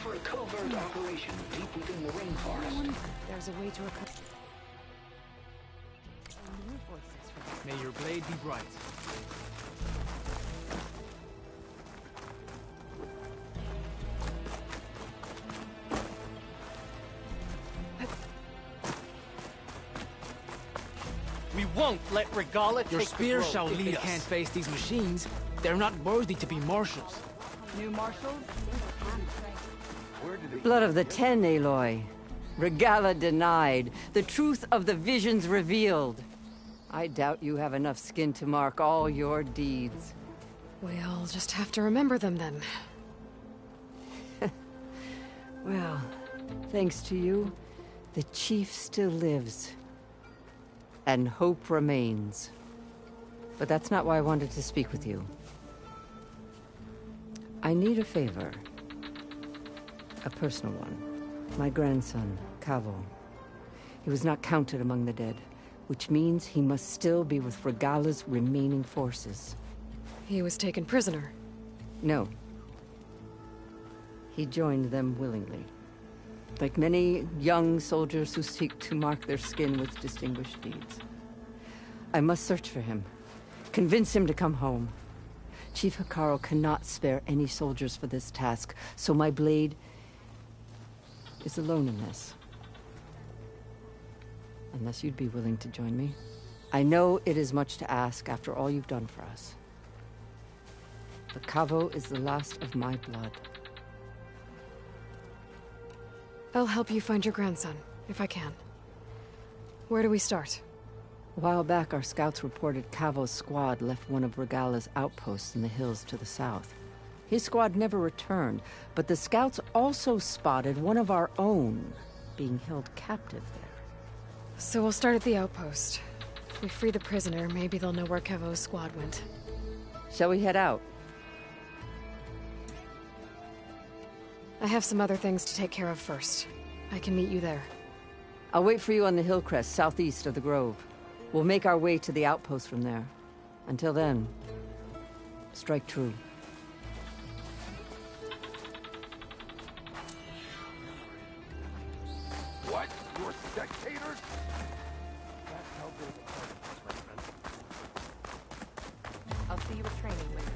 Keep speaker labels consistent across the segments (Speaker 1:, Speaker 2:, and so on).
Speaker 1: For a covert operation deep within the rainforest.
Speaker 2: There's a way to recover.
Speaker 3: May your blade be bright.
Speaker 4: We won't let Regala take
Speaker 3: Your spear shall lead us. If they
Speaker 4: us.
Speaker 3: can't face these machines, they're not worthy to be marshals.
Speaker 2: New marshals?
Speaker 5: Blood of the Ten, Aloy. Regala denied. The truth of the visions revealed. I doubt you have enough skin to mark all your deeds.
Speaker 2: We'll just have to remember them then.
Speaker 5: Well, thanks to you, the chief still lives. And hope remains. But that's not why I wanted to speak with you. I need a favor. A personal one. My grandson, Cavo. He was not counted among the dead, which means he must still be with Regala's remaining forces.
Speaker 2: He was taken prisoner.
Speaker 5: No. He joined them willingly. Like many young soldiers who seek to mark their skin with distinguished deeds. I must search for him. Convince him to come home. Chief Hikaru cannot spare any soldiers for this task, so my blade is alone in this. Unless you'd be willing to join me. I know it is much to ask after all you've done for us. But Cavo is the last of my blood.
Speaker 2: I'll help you find your grandson, if I can. Where do we start?
Speaker 5: A while back, our scouts reported Cavo's squad left one of Regala's outposts in the hills to the south. His squad never returned, but the scouts also spotted one of our own being held captive there.
Speaker 2: So we'll start at the outpost. If we free the prisoner, maybe they'll know where Kevo's squad went.
Speaker 5: Shall we head out?
Speaker 2: I have some other things to take care of first. I can meet you there.
Speaker 5: I'll wait for you on the hill crest southeast of the grove. We'll make our way to the outpost from there. Until then, strike true.
Speaker 6: What? You're spectators? That's how good the is, my friend.
Speaker 2: I'll see you at training later.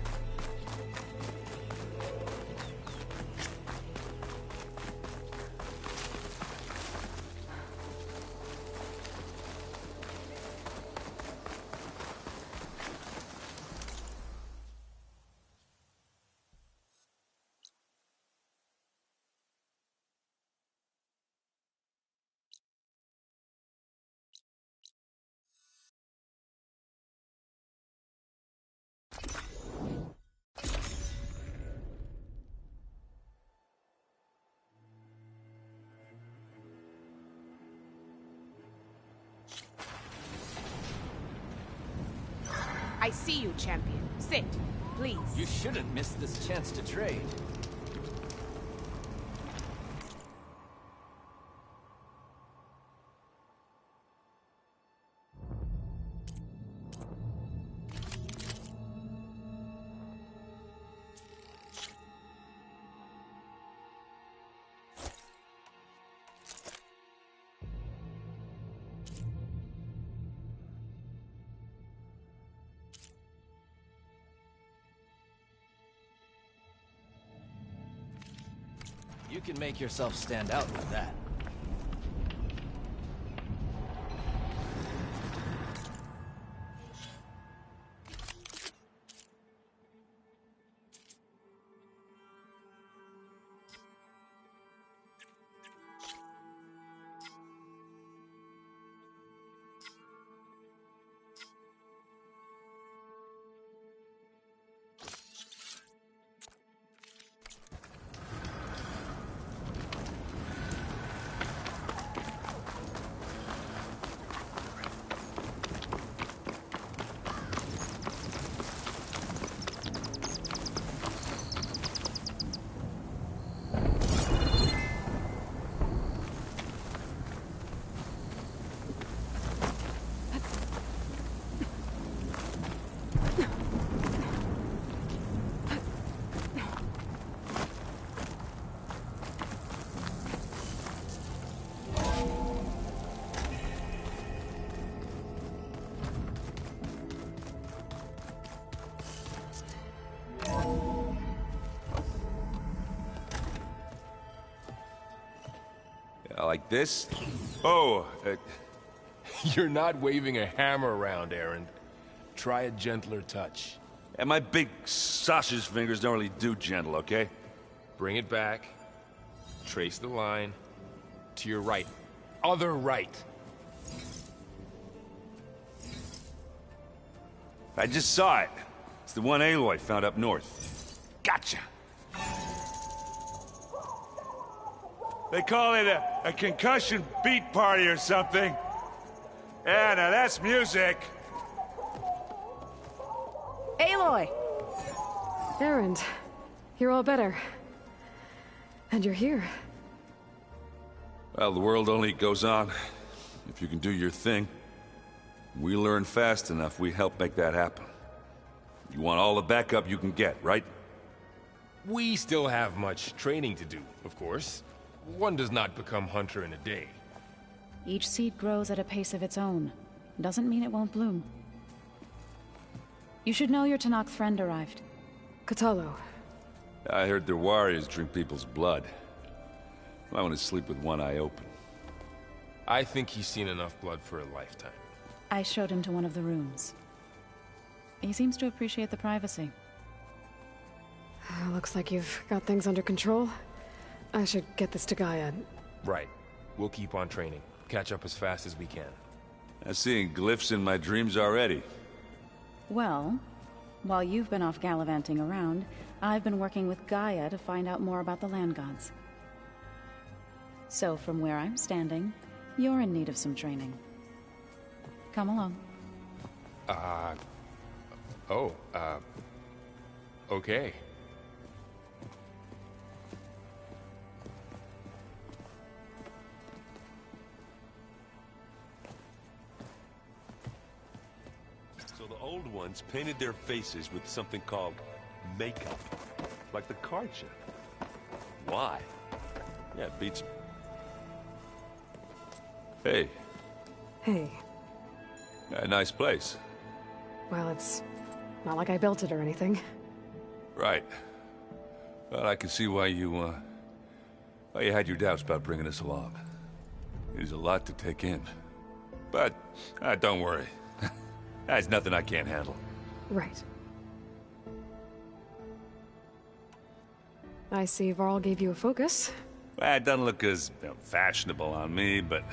Speaker 7: I see you, champion. Sit, please.
Speaker 8: You shouldn't miss this chance to trade. You can make yourself stand out with that.
Speaker 6: Like this? Oh, you're not waving a hammer around, Aaron. Try a gentler touch.
Speaker 9: And my big sausage fingers don't really do gentle, okay?
Speaker 6: Bring it back. Trace the line. To your right. Other right.
Speaker 9: I just saw it. It's the one Aloy found up north. Gotcha! They call it a concussion beat party or something. Yeah, now that's music.
Speaker 7: Aloy!
Speaker 2: Erend, you're all better. And you're here.
Speaker 9: Well, the world only goes on if you can do your thing. We learn fast enough, we help make that happen. You want all the backup you can get, right?
Speaker 6: We still have much training to do, of course. One does not become hunter in a day.
Speaker 10: Each seed grows at a pace of its own. Doesn't mean it won't bloom. You should know your Tallneck friend arrived.
Speaker 2: Kotallo.
Speaker 9: I heard their warriors drink people's blood. I want to sleep with one eye open.
Speaker 6: I think he's seen enough blood for a lifetime.
Speaker 10: I showed him to one of the rooms. He seems to appreciate the privacy.
Speaker 2: Looks like you've got things under control. I should get this to Gaia.
Speaker 6: Right. We'll keep on training. Catch up as fast as we can.
Speaker 9: I'm seeing glyphs in my dreams already.
Speaker 10: Well, While you've been off gallivanting around, I've been working with Gaia to find out more about the land gods. So from where I'm standing, you're in need of some training. Come along.
Speaker 6: Okay.
Speaker 9: So the old ones painted their faces with something called makeup. Like the card show. Why? Yeah, it beats... Hey.
Speaker 2: Hey.
Speaker 9: A nice place.
Speaker 2: Well, it's not like I built it or anything.
Speaker 9: Right. Well, I can see why you had your doubts about bringing us along. There's a lot to take in. But, don't worry. That's nothing I can't handle.
Speaker 2: Right. I see Varl gave you a focus.
Speaker 9: Well, it doesn't look as fashionable on me, but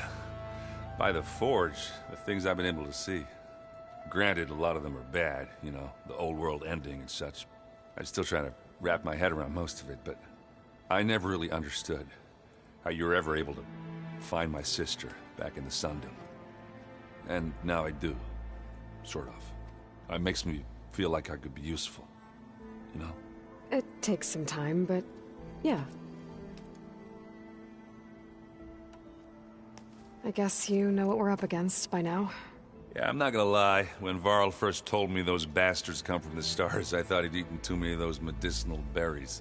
Speaker 9: by the Forge, the things I've been able to see. Granted, a lot of them are bad, you know, the old world ending and such. I'm still trying to wrap my head around most of it, but I never really understood how you were ever able to find my sister back in the Sundom. And now I do. Sort of. It makes me feel like I could be useful, you know?
Speaker 2: It takes some time, but yeah. I guess you know what we're up against by now.
Speaker 9: Yeah, I'm not gonna lie. When Varl first told me those bastards come from the stars, I thought he'd eaten too many of those medicinal berries.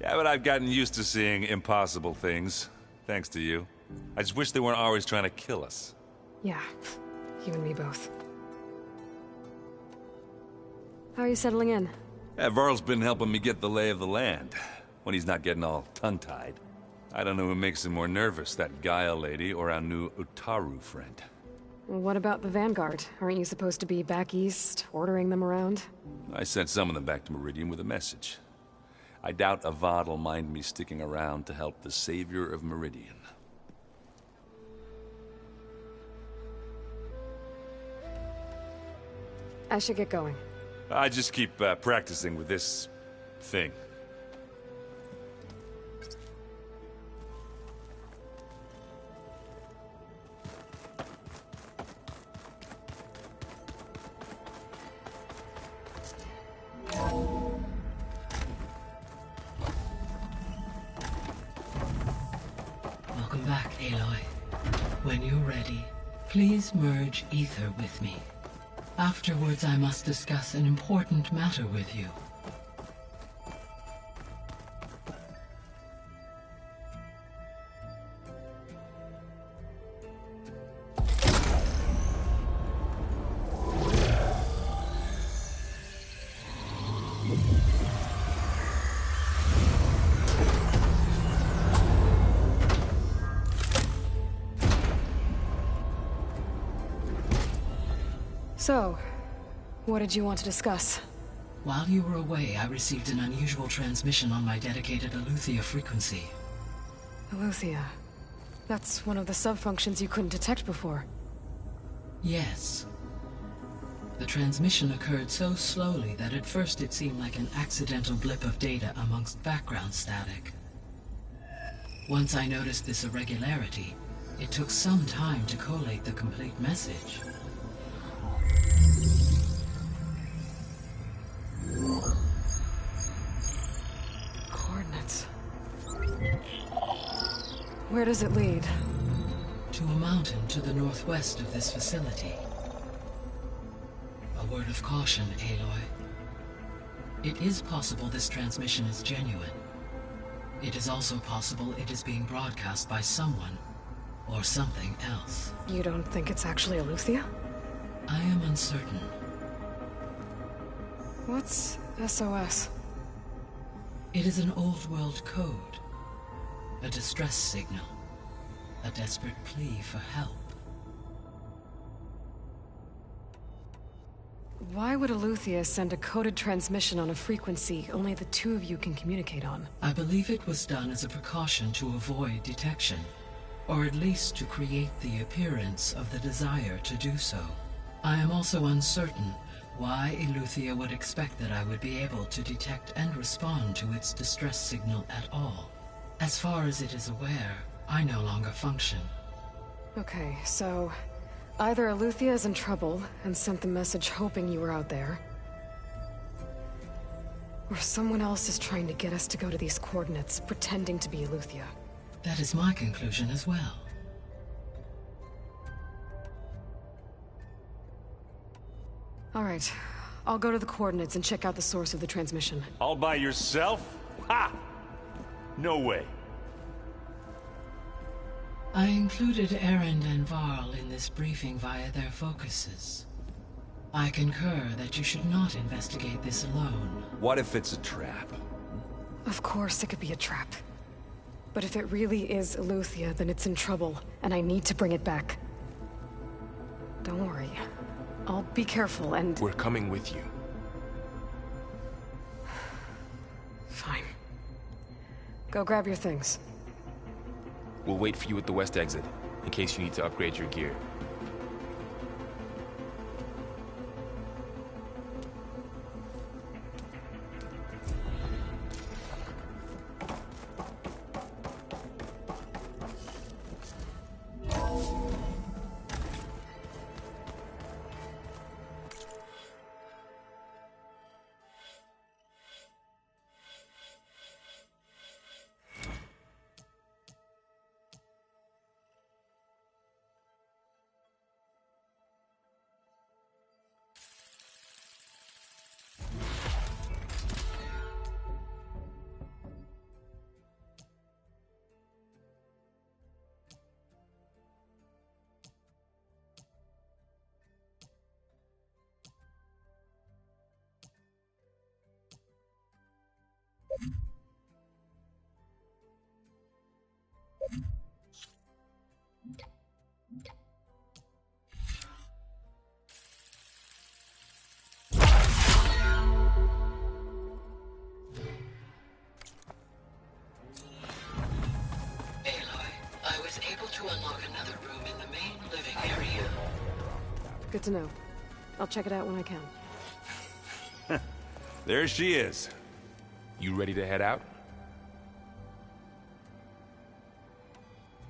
Speaker 9: Yeah, but I've gotten used to seeing impossible things, thanks to you. I just wish they weren't always trying to kill us.
Speaker 2: Yeah, you and me both. How are you settling in?
Speaker 9: Yeah, Varl's been helping me get the lay of the land, when he's not getting all tongue-tied. I don't know who makes him more nervous, that Gaia lady or our new Utaru friend.
Speaker 2: What about the Vanguard? Aren't you supposed to be back east, ordering them around?
Speaker 9: I sent some of them back to Meridian with a message. I doubt Avad will mind me sticking around to help the savior of Meridian.
Speaker 2: I should get going.
Speaker 9: I just keep practicing with this thing.
Speaker 11: Welcome back, Aloy. When you're ready, please merge ether with me. Afterwards, I must discuss an important matter with you.
Speaker 2: So, what did you want to discuss?
Speaker 11: While you were away, I received an unusual transmission on my dedicated Aletheia frequency.
Speaker 2: Aletheia. That's one of the sub-functions you couldn't detect before.
Speaker 11: Yes. The transmission occurred so slowly that at first it seemed like an accidental blip of data amongst background static. Once I noticed this irregularity, it took some time to collate the complete message.
Speaker 2: Coordinates. Where does it lead?
Speaker 11: To a mountain to the northwest of this facility. A word of caution, Aloy. It is possible this transmission is genuine. It is also possible it is being broadcast by someone or something else.
Speaker 2: You don't think it's actually Aletheia?
Speaker 11: I am uncertain.
Speaker 2: What's SOS?
Speaker 11: It is an old-world code. A distress signal. A desperate plea for help.
Speaker 2: Why would Aletheia send a coded transmission on a frequency only the two of you can communicate on?
Speaker 11: I believe it was done as a precaution to avoid detection, or at least to create the appearance of the desire to do so. I am also uncertain why Eleuthia would expect that I would be able to detect and respond to its distress signal at all. As far as it is aware, I no longer function.
Speaker 2: Okay, so either Eleuthia is in trouble and sent the message hoping you were out there, or someone else is trying to get us to go to these coordinates, pretending to be Eleuthia.
Speaker 11: That is my conclusion as well.
Speaker 2: All right, I'll go to the coordinates and check out the source of the transmission.
Speaker 12: All by yourself? Ha! No way.
Speaker 11: I included Erend and Varl in this briefing via their focuses. I concur that you should not investigate this alone.
Speaker 9: What if it's a trap?
Speaker 2: Of course it could be a trap. But if it really is Eleuthia, then it's in trouble, and I need to bring it back. Don't worry. I'll be careful and...
Speaker 6: We're coming with you.
Speaker 2: Fine. Go grab your things.
Speaker 6: We'll wait for you at the west exit, in case you need to upgrade your gear.
Speaker 2: Good to know. I'll check it out when I can.
Speaker 12: There she is.
Speaker 6: You ready to head out?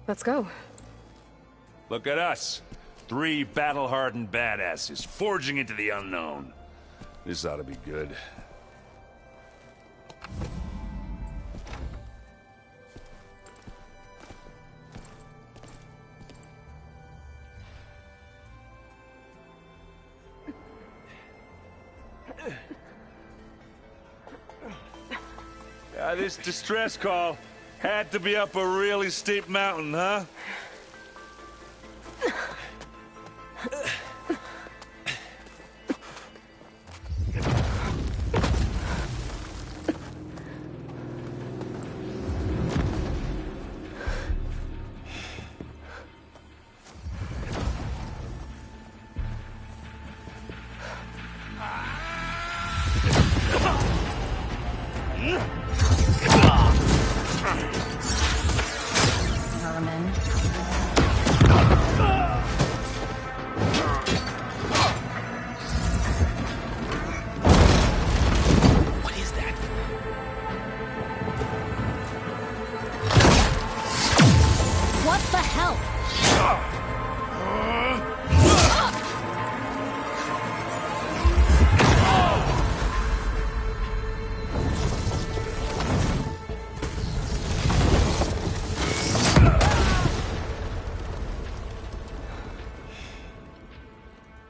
Speaker 2: Let's go.
Speaker 12: Look at us. 3 battle-hardened badasses forging into the unknown.
Speaker 9: This ought to be good.
Speaker 12: This distress call had to be up a really steep mountain, huh?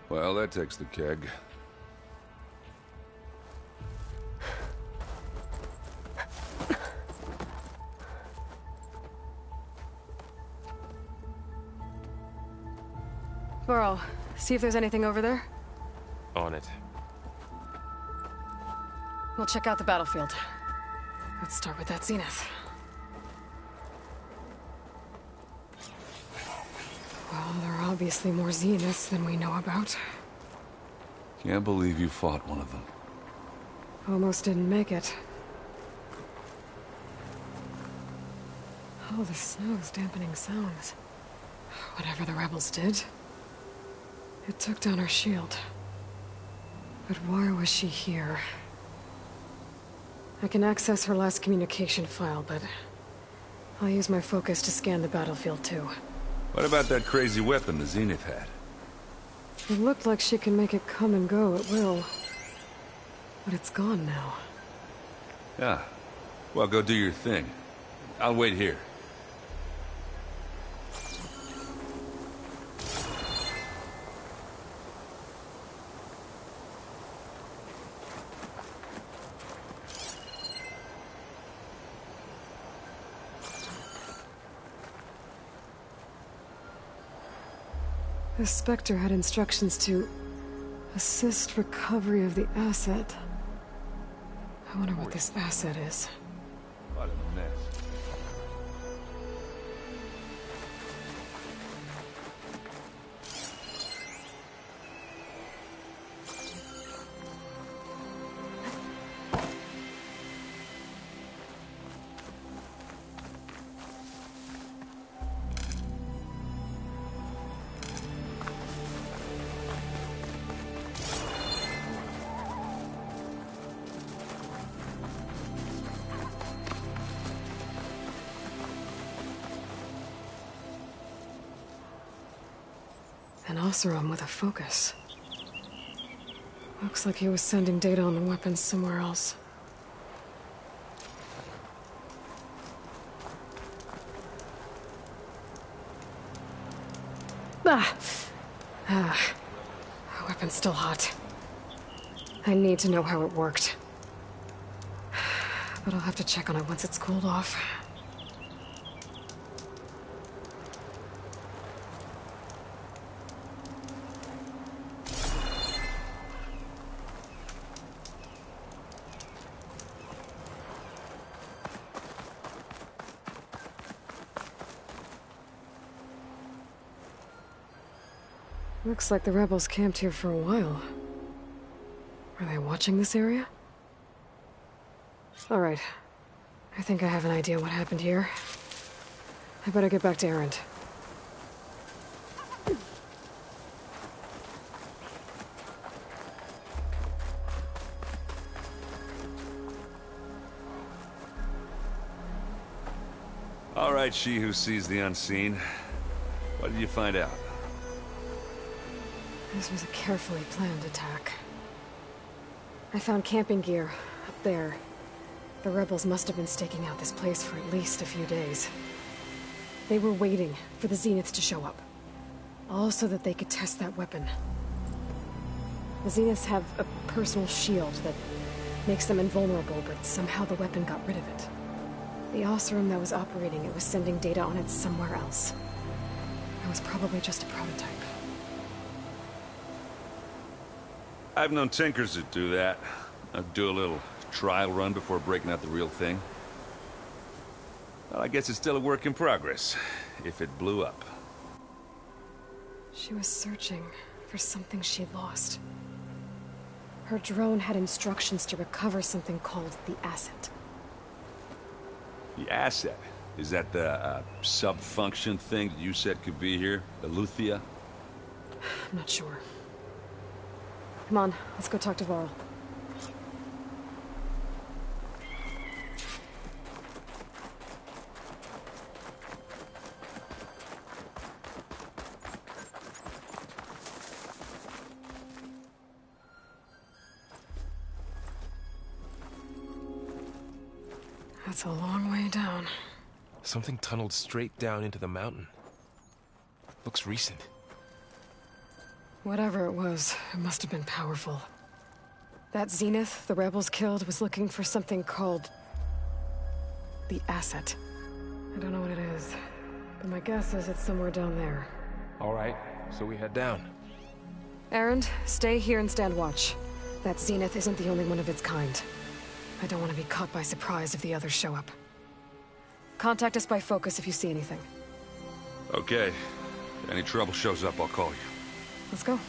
Speaker 9: Well, that takes the keg.
Speaker 2: Varl, see if there's anything over there.
Speaker 6: On it.
Speaker 2: We'll check out the battlefield. Let's start with that Zenith. Well, there are obviously more Zeniths than we know about.
Speaker 9: Can't believe you fought one of them.
Speaker 2: Almost didn't make it. Oh, the snow's dampening sounds. Whatever the rebels did, it took down our shield. But why was she here? I can access her last communication file, but I'll use my focus to scan the battlefield too.
Speaker 9: What about that crazy weapon the Zenith had?
Speaker 2: It looked like she can make it come and go at will. But it's gone now.
Speaker 9: Yeah. Well, go do your thing. I'll wait here.
Speaker 2: The Specter had instructions to assist recovery of the asset. I wonder what this asset is.
Speaker 9: What a mess.
Speaker 2: An Oseram with a focus. Looks like he was sending data on the weapons somewhere else. The weapon's still hot. I need to know how it worked. But I'll have to check on it once it's cooled off. Looks like the rebels camped here for a while. Are they watching this area? All right. I think I have an idea what happened here. I better get back to Erend.
Speaker 9: All right, she who sees the unseen. What did you find out?
Speaker 2: This was a carefully planned attack. I found camping gear up there. The rebels must have been staking out this place for at least a few days. They were waiting for the Zenith to show up. All so that they could test that weapon. The Zeniths have a personal shield that makes them invulnerable, but somehow the weapon got rid of it. The Oseram that was operating it was sending data on it somewhere else. It was probably just a prototype.
Speaker 9: I've known tinkers that do that. I'd do a little trial run before breaking out the real thing. Well, I guess it's still a work in progress, if it blew up.
Speaker 2: She was searching for something she lost. Her drone had instructions to recover something called the asset.
Speaker 9: The asset? Is that the sub-function thing that you said could be here? Eleuthia?
Speaker 2: I'm not sure. Come on, let's go talk to Varl. That's a long way down.
Speaker 6: Something tunneled straight down into the mountain. Looks recent.
Speaker 2: Whatever it was, it must have been powerful. That Zenith the rebels killed was looking for something called the asset. I don't know what it is, but my guess is it's somewhere down there.
Speaker 6: All right, so we head down.
Speaker 2: Erend, stay here and stand watch. That Zenith isn't the only one of its kind. I don't want to be caught by surprise if the others show up. Contact us by focus if you see anything.
Speaker 9: Okay. If any trouble shows up, I'll call you.
Speaker 2: Let's go.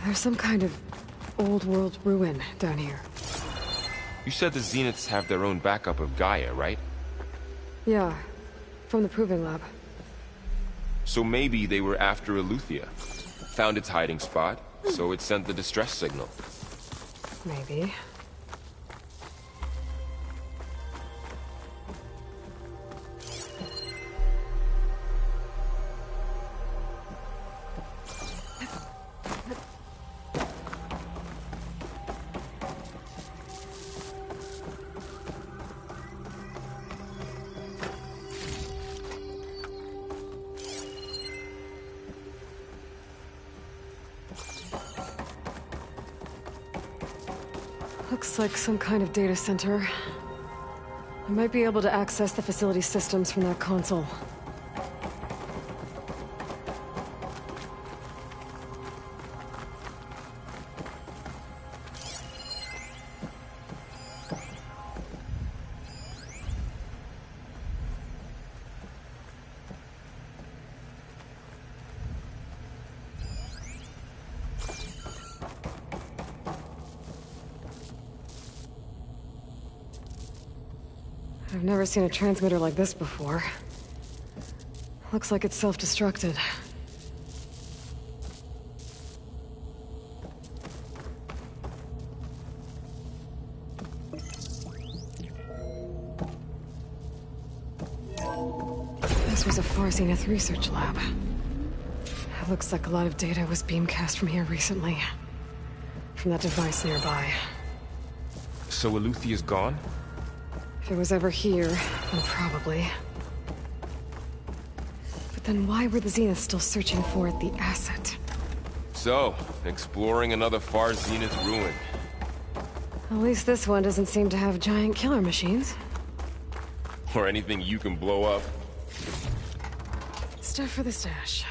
Speaker 2: There's some kind of old world ruin down here.
Speaker 6: You said the Zeniths have their own backup of Gaia, right?
Speaker 2: Yeah. from the proving lab.
Speaker 6: So maybe they were after Eleuthia. Found its hiding spot, so it sent the distress signal.
Speaker 2: Maybe. Looks like some kind of data center. I might be able to access the facility systems from that console. I've never seen a transmitter like this before. Looks like it's self-destructed. This was a Zenith research lab. It looks like a lot of data was beamcast from here recently. From that device nearby.
Speaker 6: So Eleuthia's gone?
Speaker 2: If it was ever here, then probably. But then why were the Zenith still searching for the asset?
Speaker 6: So, exploring another far Zenith ruin.
Speaker 2: At least this one doesn't seem to have giant killer machines.
Speaker 6: Or anything you can blow up.
Speaker 2: Stuff for the stash.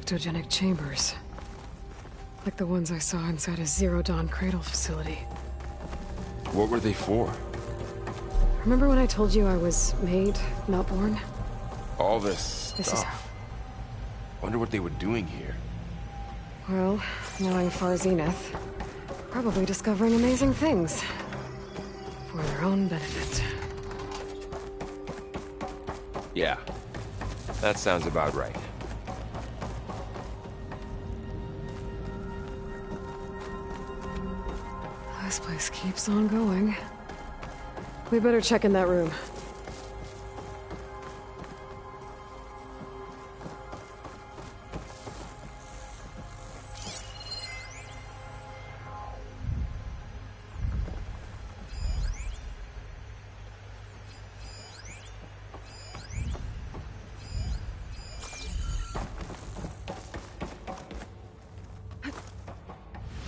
Speaker 2: Ectogenic chambers. Like the ones I saw inside a Zero Dawn cradle facility.
Speaker 6: What were they for?
Speaker 2: Remember when I told you I was made, not born?
Speaker 6: All this stuff.
Speaker 2: This is how.
Speaker 6: Wonder what they were doing here.
Speaker 2: Well, knowing Far Zenith, probably discovering amazing things. For their own benefit.
Speaker 6: Yeah. That sounds about right.
Speaker 2: This place keeps on going. We better check in that room.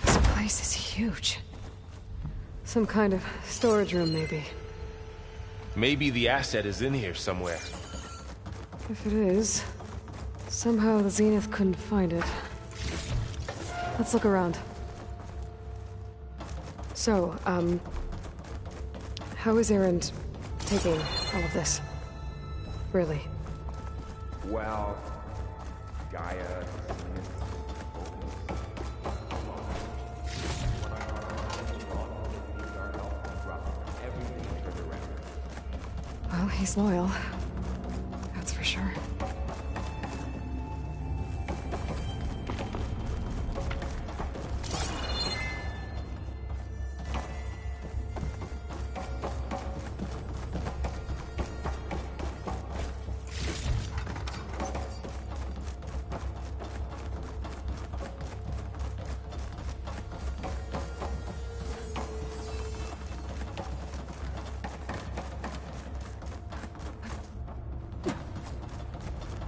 Speaker 2: This place is huge. Some kind of storage room, maybe.
Speaker 6: Maybe the asset is in here somewhere.
Speaker 2: If it is, somehow the Zenith couldn't find it. Let's look around. So, how is Erend taking all of this? Really?
Speaker 13: Well, Gaia...
Speaker 2: Well, he's loyal. That's for sure.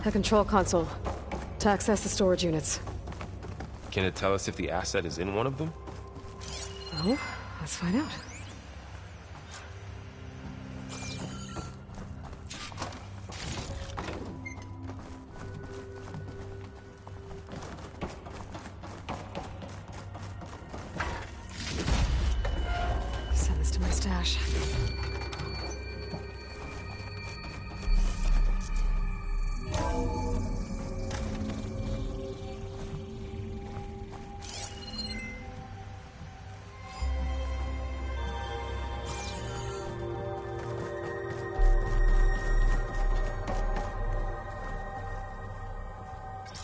Speaker 2: A control console. To access the storage units.
Speaker 6: Can it tell us if the asset is in one of them?
Speaker 2: Well, let's find out. Send this to my stash.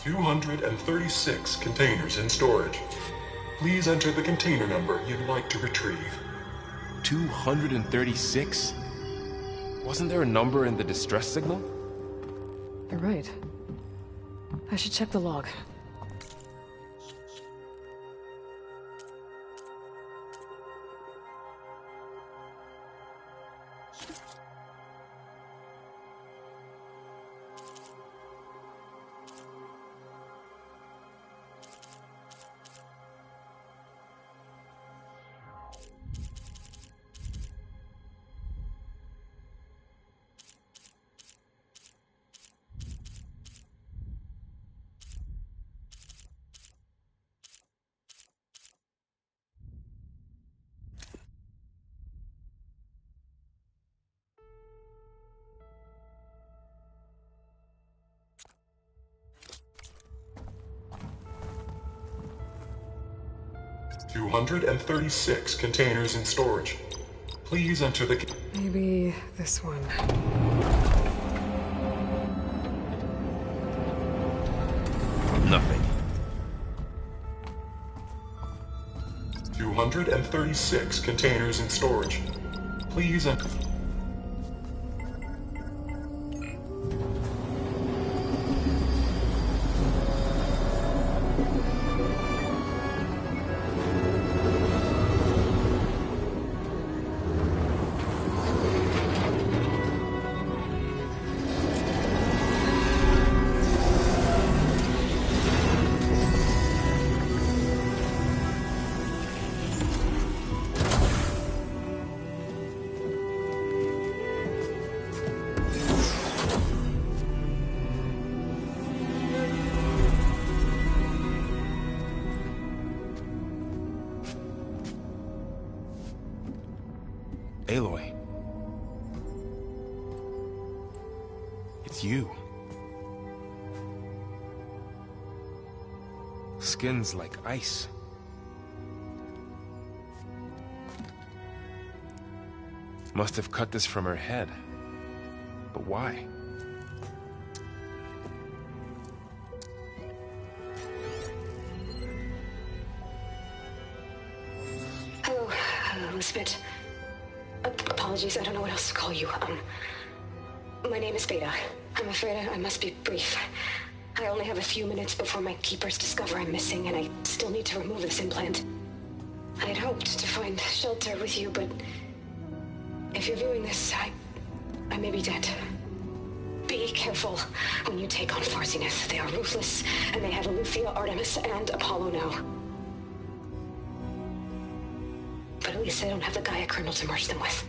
Speaker 14: $236 containers in storage. Please enter the container number you'd like to retrieve.
Speaker 6: 236? Wasn't there a number in the distress signal?
Speaker 2: You're right. I should check the log.
Speaker 14: $236 containers in storage. Please enter the...
Speaker 2: Maybe this one.
Speaker 6: Nothing.
Speaker 14: 236 containers in storage. Please enter...
Speaker 6: Aloy. It's you. Skin's like ice. Must have cut this from her head. But why?
Speaker 2: Hello, Elizabeth. Apologies, I don't know what else to call you. My name is Beta. I'm afraid I must be brief. I only have a few minutes before my keepers discover I'm missing, and I still need to remove this implant. I had hoped to find shelter with you, but if you're viewing this, I may be dead. Be careful when you take on Far Zenith. They are ruthless, and they have Eleuthia, Artemis, and Apollo now. But at least I don't have the Gaia kernel to merge them with.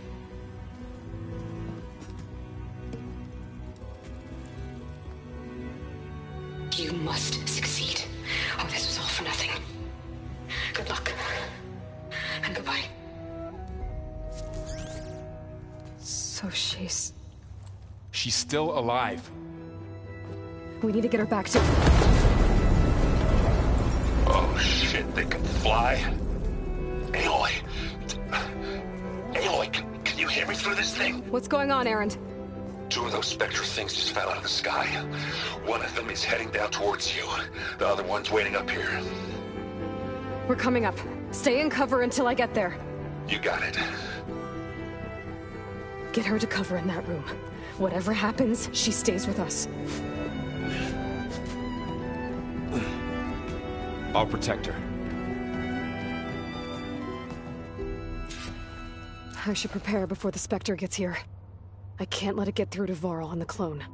Speaker 2: You must succeed, or this was all for nothing. Good luck. And goodbye. So she's
Speaker 6: still alive.
Speaker 2: We need to get her back to...
Speaker 12: Oh shit, they can fly? Aloy! Aloy, can you hear me through this thing?
Speaker 2: What's going on, Erend?
Speaker 12: Two of those Specter things just fell out of the sky. One of them is heading down towards you. The other one's waiting up here.
Speaker 2: We're coming up. Stay in cover until I get there.
Speaker 12: You got it.
Speaker 2: Get her to cover in that room. Whatever happens, she stays with us.
Speaker 6: I'll protect her.
Speaker 2: I should prepare before the Specter gets here. I can't let it get through to Varl and the clone.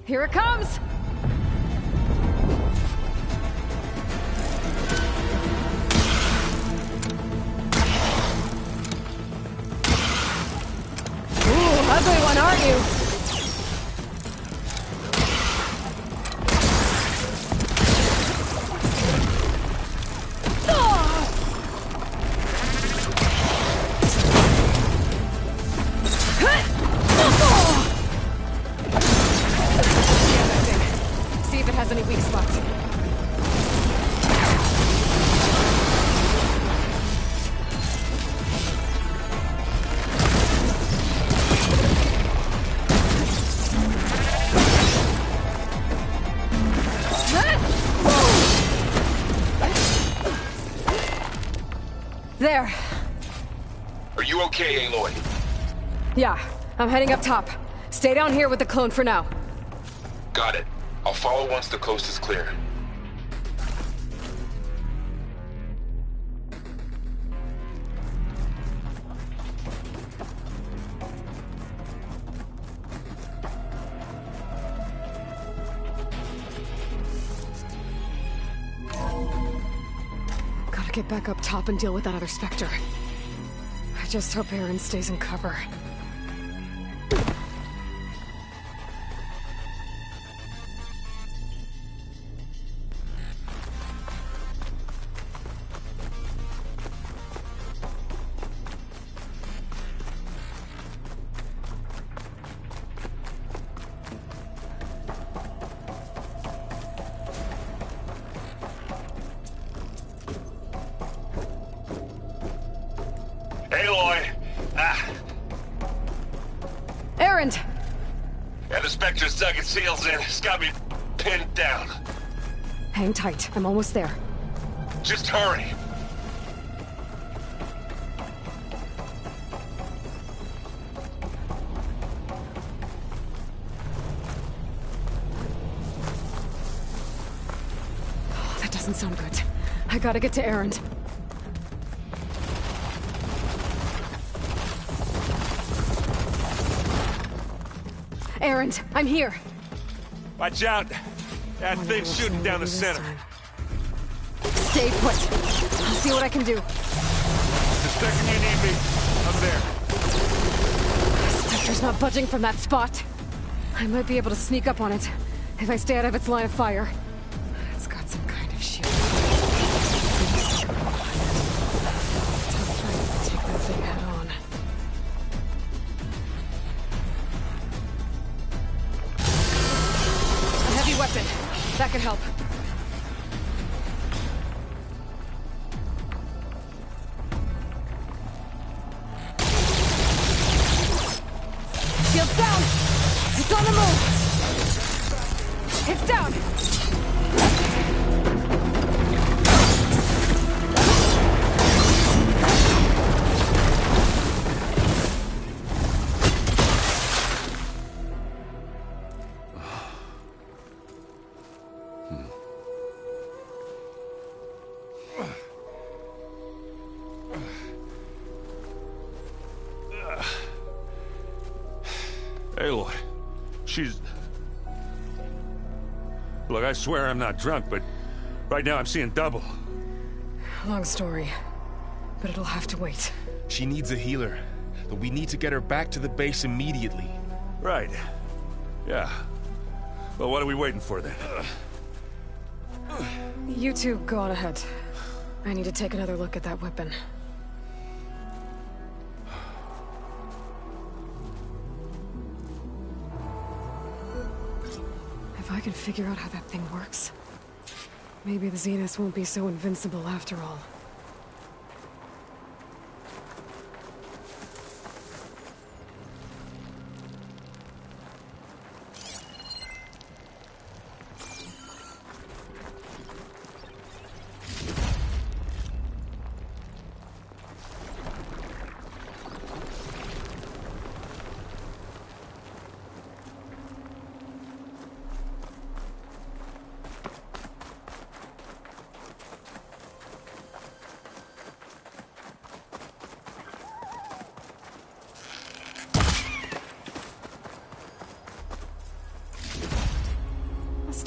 Speaker 2: Here it comes! Ooh, ugly one, aren't you? See if it has any weak spots. There.
Speaker 6: Are you okay, Aloy?
Speaker 2: Yeah, I'm heading up top. Stay down here with the clone for now.
Speaker 6: Got it. I'll follow once the coast is clear.
Speaker 2: Gotta get back up top and deal with that other Specter. I just hope Aaron stays in cover.
Speaker 12: Aloy!
Speaker 2: Aaron!
Speaker 12: Yeah, the Spectre's dug its heels in. It's got me pinned down.
Speaker 2: Hang tight. I'm almost there.
Speaker 12: Just hurry.
Speaker 2: Oh, that doesn't sound good. I gotta get to Aaron. Aaron, I'm here.
Speaker 12: Watch out. That thing's shooting down the center.
Speaker 2: Stay put. I'll see what I can do.
Speaker 12: The second you need me, I'm there.
Speaker 2: Spectre's not budging from that spot. I might be able to sneak up on it if I stay out of its line of fire. It's got some kind of shield. Tough fight to take that thing head on. A heavy weapon. That could help. Shield's down! It's on the move! It's down!
Speaker 12: Aloy, she's... Look, I swear I'm not drunk, but right now I'm seeing double.
Speaker 2: Long story, but it'll have to wait.
Speaker 6: She needs a healer, but we need to get her back to the base immediately.
Speaker 12: Right. Yeah. Well, what are we waiting for then?
Speaker 2: You two go on ahead. I need to take another look at that weapon. If I can figure out how that thing works, maybe the Zenith won't be so invincible after all.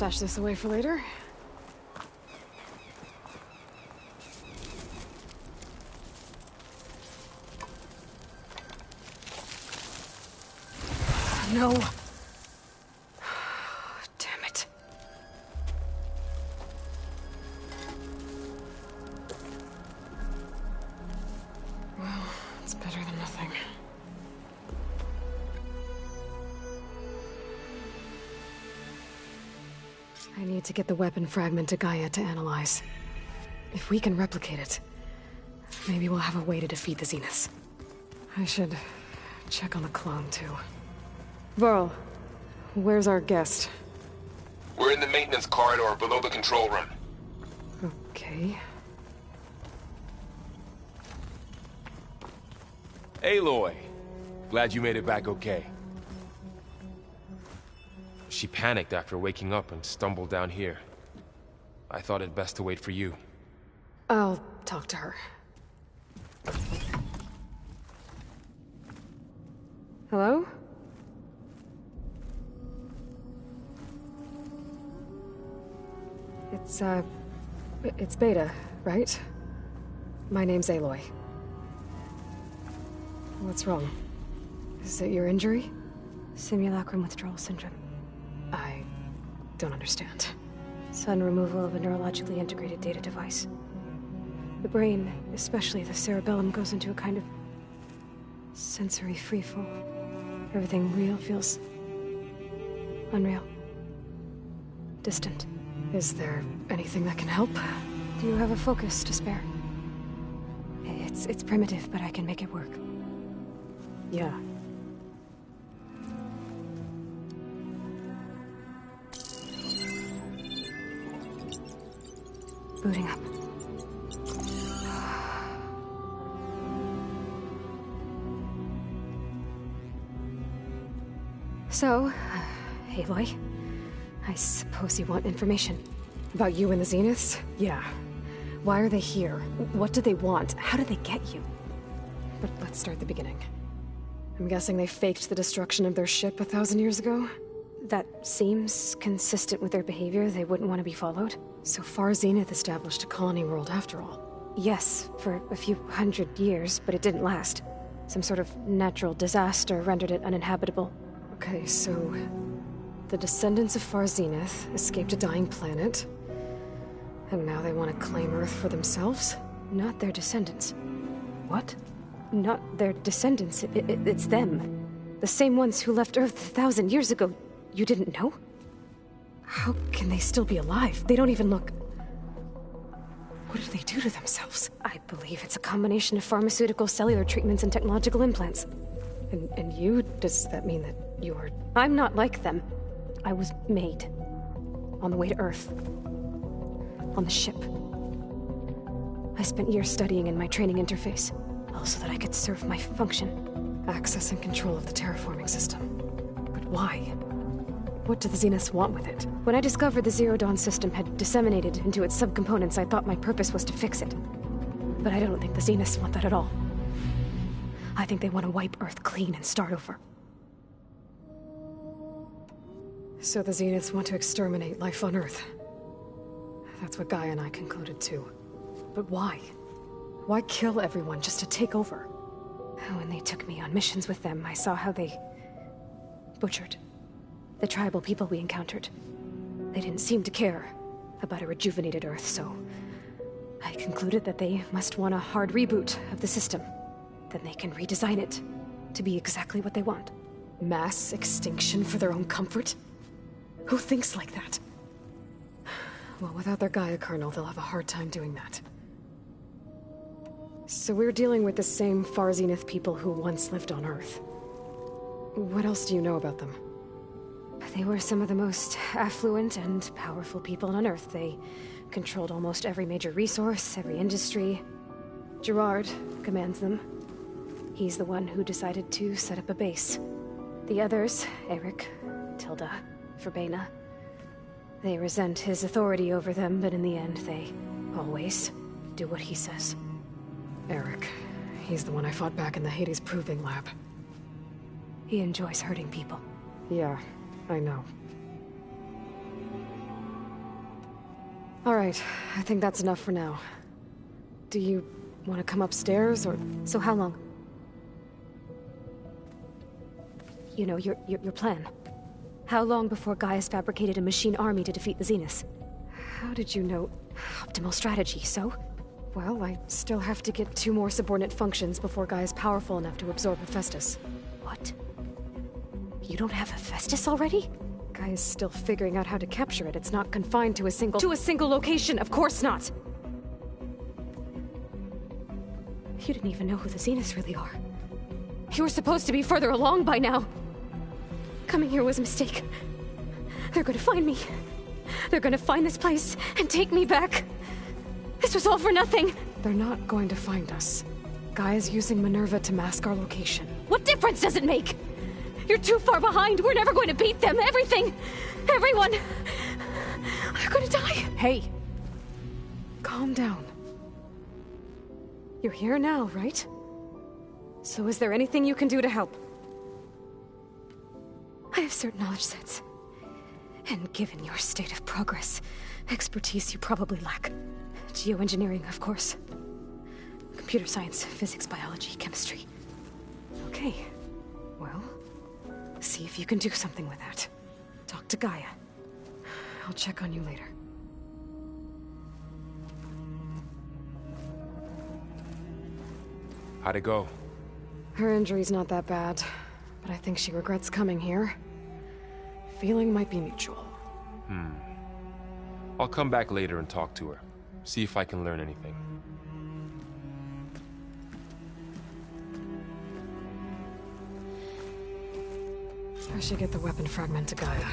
Speaker 2: stash this away for later. No. Damn it. Well, it's better than nothing. I need to get the weapon fragment to Gaia to analyze. If we can replicate it, maybe we'll have a way to defeat the Zeniths. I should check on the clone, too. Varl, where's our guest?
Speaker 6: We're in the maintenance corridor below the control room.
Speaker 2: Okay.
Speaker 6: Aloy, glad you made it back okay. She panicked after waking up and stumbled down here. I thought it best to wait for you.
Speaker 2: I'll talk to her. Hello? It's Beta, right? My name's Aloy. What's wrong? Is it your injury?
Speaker 15: Simulacrum withdrawal syndrome.
Speaker 2: I don't understand.
Speaker 15: Sudden removal of a neurologically integrated data device. The brain, especially the cerebellum, goes into a kind of sensory freefall. Everything real feels unreal. Distant.
Speaker 2: Is there anything that can help?
Speaker 15: Do you have a focus to spare? It's primitive, but I can make it work.
Speaker 2: Yeah.
Speaker 15: Booting up.
Speaker 2: So, Aloy, I suppose you want information. About you and the Zeniths? Yeah. Why are they here? What do they want? How do they get you? But let's start at the beginning. I'm guessing they faked the destruction of their ship 1,000 years ago?
Speaker 15: That seems consistent with their behavior. They wouldn't want to be followed.
Speaker 2: So far, Zenith established a colony world after all.
Speaker 15: Yes, for a few hundred years, but it didn't last. Some sort of natural disaster rendered it uninhabitable.
Speaker 2: Okay, so the descendants of Far Zenith escaped a dying planet, and now they want to claim Earth for themselves?
Speaker 15: Not their descendants.
Speaker 2: What?
Speaker 15: Not their descendants. It's them. The same ones who left Earth 1,000 years ago. You didn't know?
Speaker 2: How can they still be alive? They don't even look... What did they do to themselves?
Speaker 15: I believe it's a combination of pharmaceutical, cellular treatments, and technological implants.
Speaker 2: And you? Does that mean that you're...
Speaker 15: I'm not like them. I was made. On the way to Earth. On the ship. I spent years studying in my training interface, all so that I could serve my function.
Speaker 2: Access and control of the terraforming system. But why? What do the Zeniths want with it?
Speaker 15: When I discovered the Zero Dawn system had disseminated into its subcomponents, I thought my purpose was to fix it. But I don't think the Zeniths want that at all. I think they want to wipe Earth clean and start over.
Speaker 2: So the Zeniths want to exterminate life on Earth. That's what Gaia and I concluded too. But why? Why kill everyone just to take over?
Speaker 15: When they took me on missions with them, I saw how they butchered the tribal people we encountered. They didn't seem to care about a rejuvenated Earth, so I concluded that they must want a hard reboot of the system. Then they can redesign it to be exactly what they want.
Speaker 2: Mass extinction for their own comfort? Who thinks like that? Well, without their Gaia kernel, they'll have a hard time doing that. So we're dealing with the same Far Zenith people who once lived on Earth. What else do you know about them?
Speaker 15: They were some of the most affluent and powerful people on Earth. They controlled almost every major resource, every industry. Gerard commands them. He's the one who decided to set up a base. The others, Eric, Tilda, Verbena, they resent his authority over them, but in the end, they always do what he says.
Speaker 2: Eric. He's the one I fought back in the Hades Proving Lab.
Speaker 15: He enjoys hurting people.
Speaker 2: Yeah, I know. All right, I think that's enough for now. Do you want to come upstairs, or...
Speaker 15: So how long? You know, your plan. How long before Gaia's fabricated a machine army to defeat the Zenith?
Speaker 2: How did you know?
Speaker 15: Optimal strategy, so?
Speaker 2: Well, I still have to get 2 more subordinate functions before Gaia's powerful enough to absorb Hephaestus.
Speaker 15: What? You don't have Hephaestus already?
Speaker 2: Gaia's still figuring out how to capture it. It's not confined to a single... To a single location! Of course not!
Speaker 15: You didn't even know who the Zeniths really are.
Speaker 2: You were supposed to be further along by now! Coming here was a mistake. They're gonna find me. They're gonna find this place and take me back. This was all for nothing! They're not going to find us. Gaia's using Minerva to mask our location.
Speaker 15: What difference does it make? You're too far behind. We're never going to beat them. Everything. Everyone. They're gonna die.
Speaker 2: Hey. Calm down. You're here now, right? So is there anything you can do to help?
Speaker 15: I have certain knowledge sets. And given your state of progress, expertise you probably lack. Geoengineering, of course. Computer science, physics, biology, chemistry.
Speaker 2: Okay. Well, see if you can do something with that. Talk to Gaia. I'll check on you later.
Speaker 6: How'd it go?
Speaker 2: Her injury's not that bad, but I think she regrets coming here. Feeling might be mutual.
Speaker 6: I'll come back later and talk to her. See if I can learn anything.
Speaker 2: I should get the weapon fragment to Gaia.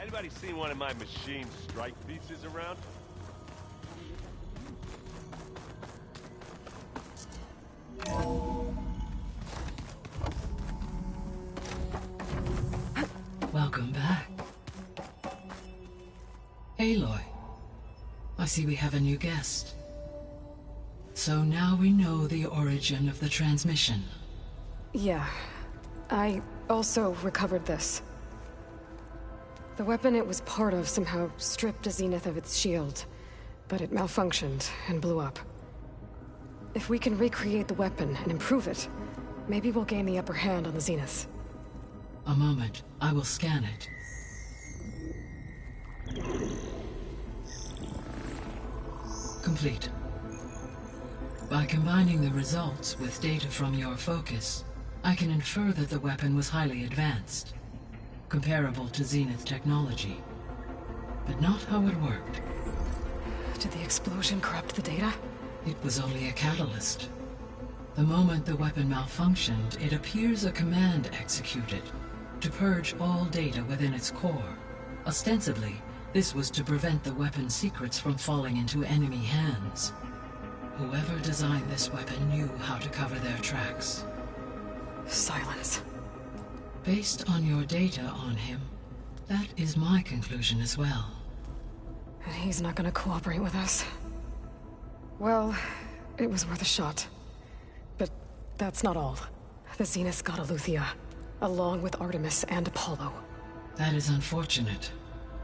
Speaker 16: Anybody seen one of my machine strike pieces around?
Speaker 11: Welcome back. Aloy, I see we have a new guest. So now we know the origin of the transmission.
Speaker 2: Yeah. I also recovered this. The weapon it was part of somehow stripped a Zenith of its shield, but it malfunctioned and blew up. If we can recreate the weapon and improve it, maybe we'll gain the upper hand on the Zeniths.
Speaker 11: A moment, I will scan it. Complete. By combining the results with data from your focus, I can infer that the weapon was highly advanced, comparable to Zenith technology, but not how it worked.
Speaker 2: Did the explosion corrupt the data?
Speaker 11: It was only a catalyst. The moment the weapon malfunctioned, it appears a command executed to purge all data within its core. Ostensibly, this was to prevent the weapon's secrets from falling into enemy hands. Whoever designed this weapon knew how to cover their tracks.
Speaker 2: Silence.
Speaker 11: Based on your data on him, that is my conclusion as well.
Speaker 2: And he's not gonna cooperate with us. Well, it was worth a shot. But that's not all. The Zenith got Eleuthia, along with Artemis and Apollo.
Speaker 11: That is unfortunate.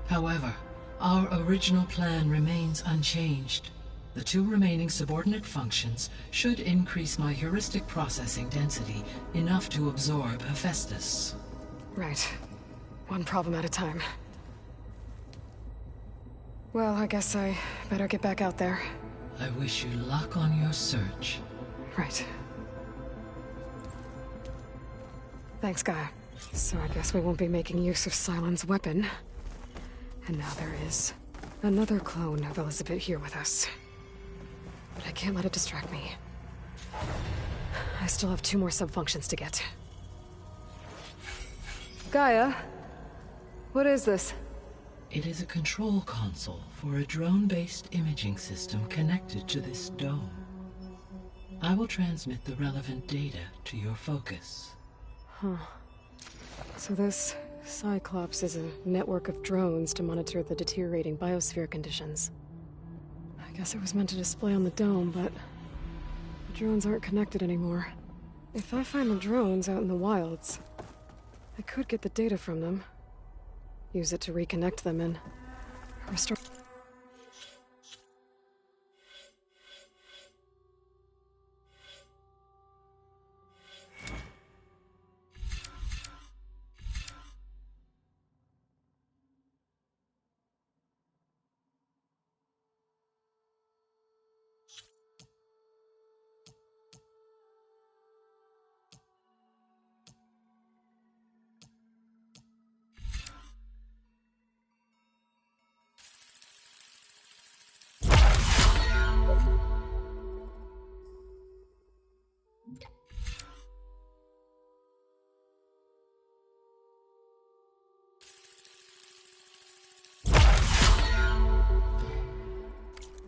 Speaker 11: However, our original plan remains unchanged. The 2 remaining subordinate functions should increase my heuristic processing density enough to absorb Hephaestus.
Speaker 2: Right. One problem at a time. Well, I guess I better get back out there.
Speaker 11: I wish you luck on your search.
Speaker 2: Right. Thanks, Gaia. So I guess we won't be making use of Cylon's weapon. And now there is another clone of Elizabeth here with us. But I can't let it distract me. I still have 2 more sub-functions to get. Gaia? What is this?
Speaker 11: It is a control console for a drone-based imaging system connected to this dome. I will transmit the relevant data to your focus.
Speaker 2: Huh. So this Cyclops is a network of drones to monitor the deteriorating biosphere conditions. I guess it was meant to display on the dome, but Drones aren't connected anymore. If I find the drones out in the wilds, I could get the data from them. Use it to reconnect them and restore...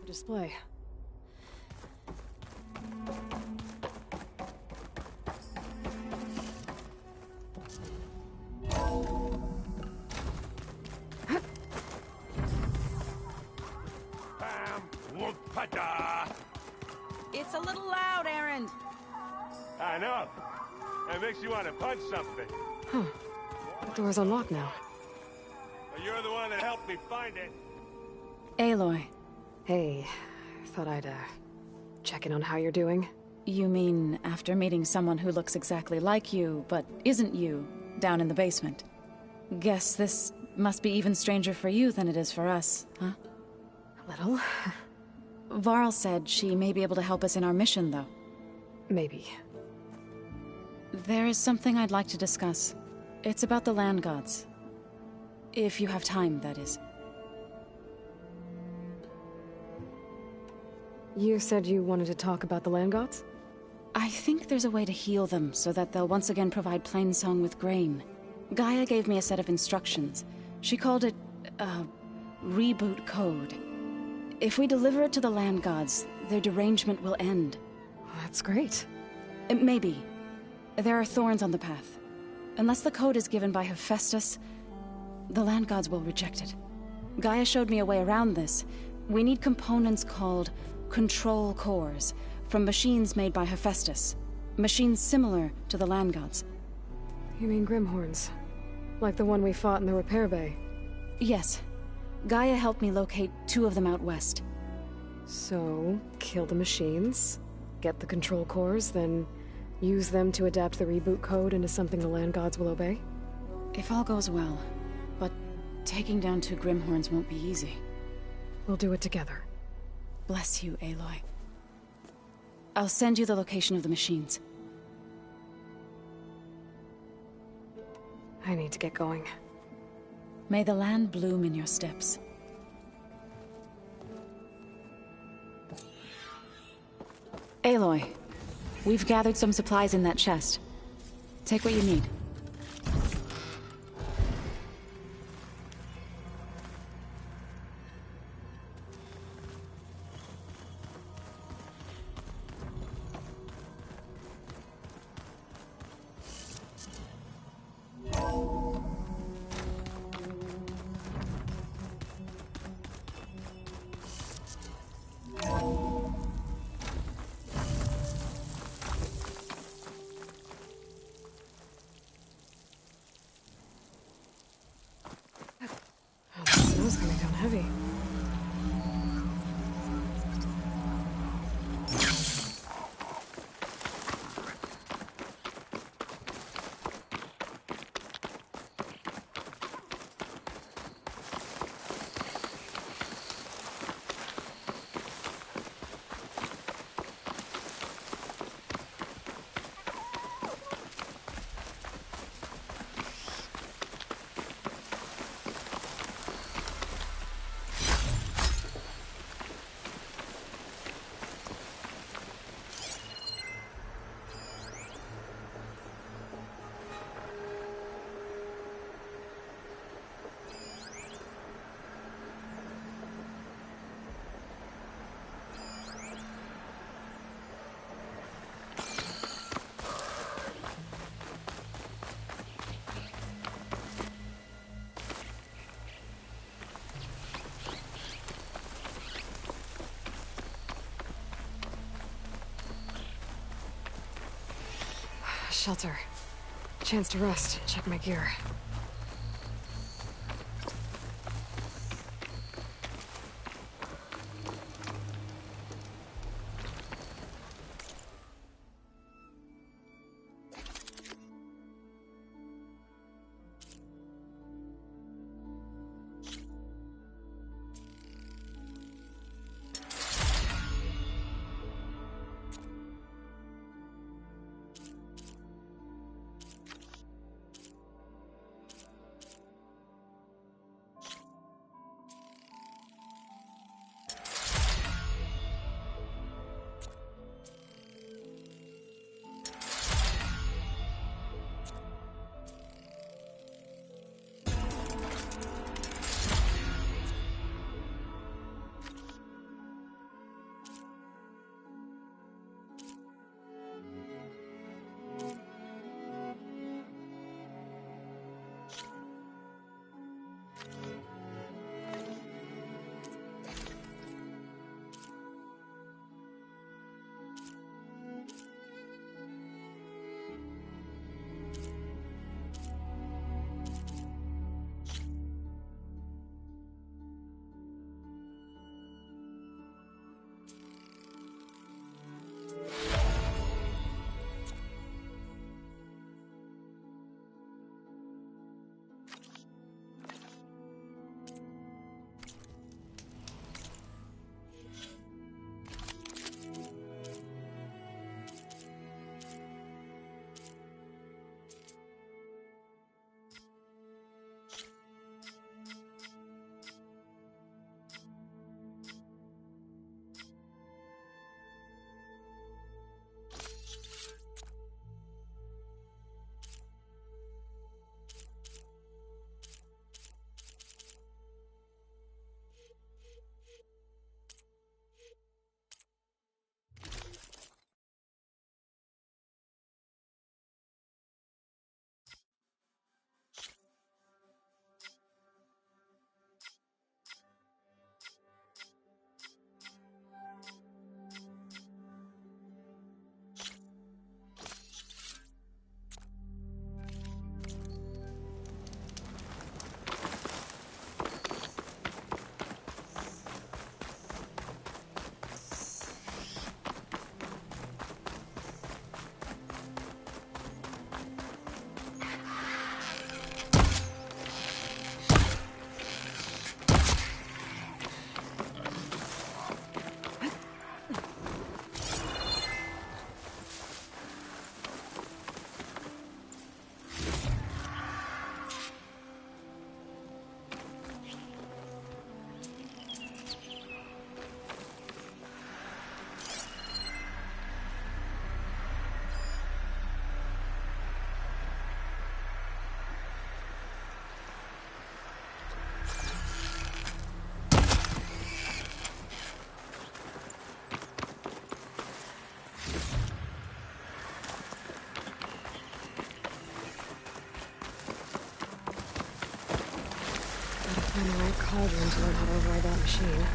Speaker 2: display.
Speaker 7: It's a little loud, Aaron.
Speaker 16: I know. It makes you want to punch something.
Speaker 2: Huh. The door's unlocked now.
Speaker 16: Well, you're the one that helped me find it.
Speaker 10: Aloy.
Speaker 2: Hey, thought I'd, check in on how you're doing.
Speaker 10: You mean after meeting someone who looks exactly like you, but isn't you, down in the basement? Guess this must be even stranger for you than it is for us, huh?
Speaker 2: A little.
Speaker 10: Varl said she may be able to help us in our mission, though.
Speaker 2: Maybe.
Speaker 10: There is something I'd like to discuss. It's about the land gods. If you have time, that is.
Speaker 2: You said you wanted to talk about the land gods?
Speaker 10: I think there's a way to heal them so that they'll once again provide Plainsong with grain. Gaia gave me a set of instructions. She called it, reboot code. If we deliver it to the land gods, their derangement will end.
Speaker 2: That's great.
Speaker 10: Maybe. There are thorns on the path. Unless the code is given by Hephaestus, the land gods will reject it. Gaia showed me a way around this. We need components called control cores, from machines made by Hephaestus. Machines similar to the land gods.
Speaker 2: You mean Grimhorns? Like the one we fought in the repair bay?
Speaker 10: Yes. Gaia helped me locate 2 of them out west.
Speaker 2: So, kill the machines, get the control cores, then use them to adapt the reboot code into something the land gods will obey?
Speaker 10: If all goes well. But taking down 2 Grimhorns won't be easy.
Speaker 2: We'll do it together.
Speaker 10: Bless you, Aloy. I'll send you the location of the machines.
Speaker 2: I need to get going.
Speaker 10: May the land bloom in your steps. Aloy, we've gathered some supplies in that chest. Take what you need.
Speaker 2: Snow's coming down heavy. Shelter. Chance to rest, check my gear. Find the right cauldron to learn how to override that machine.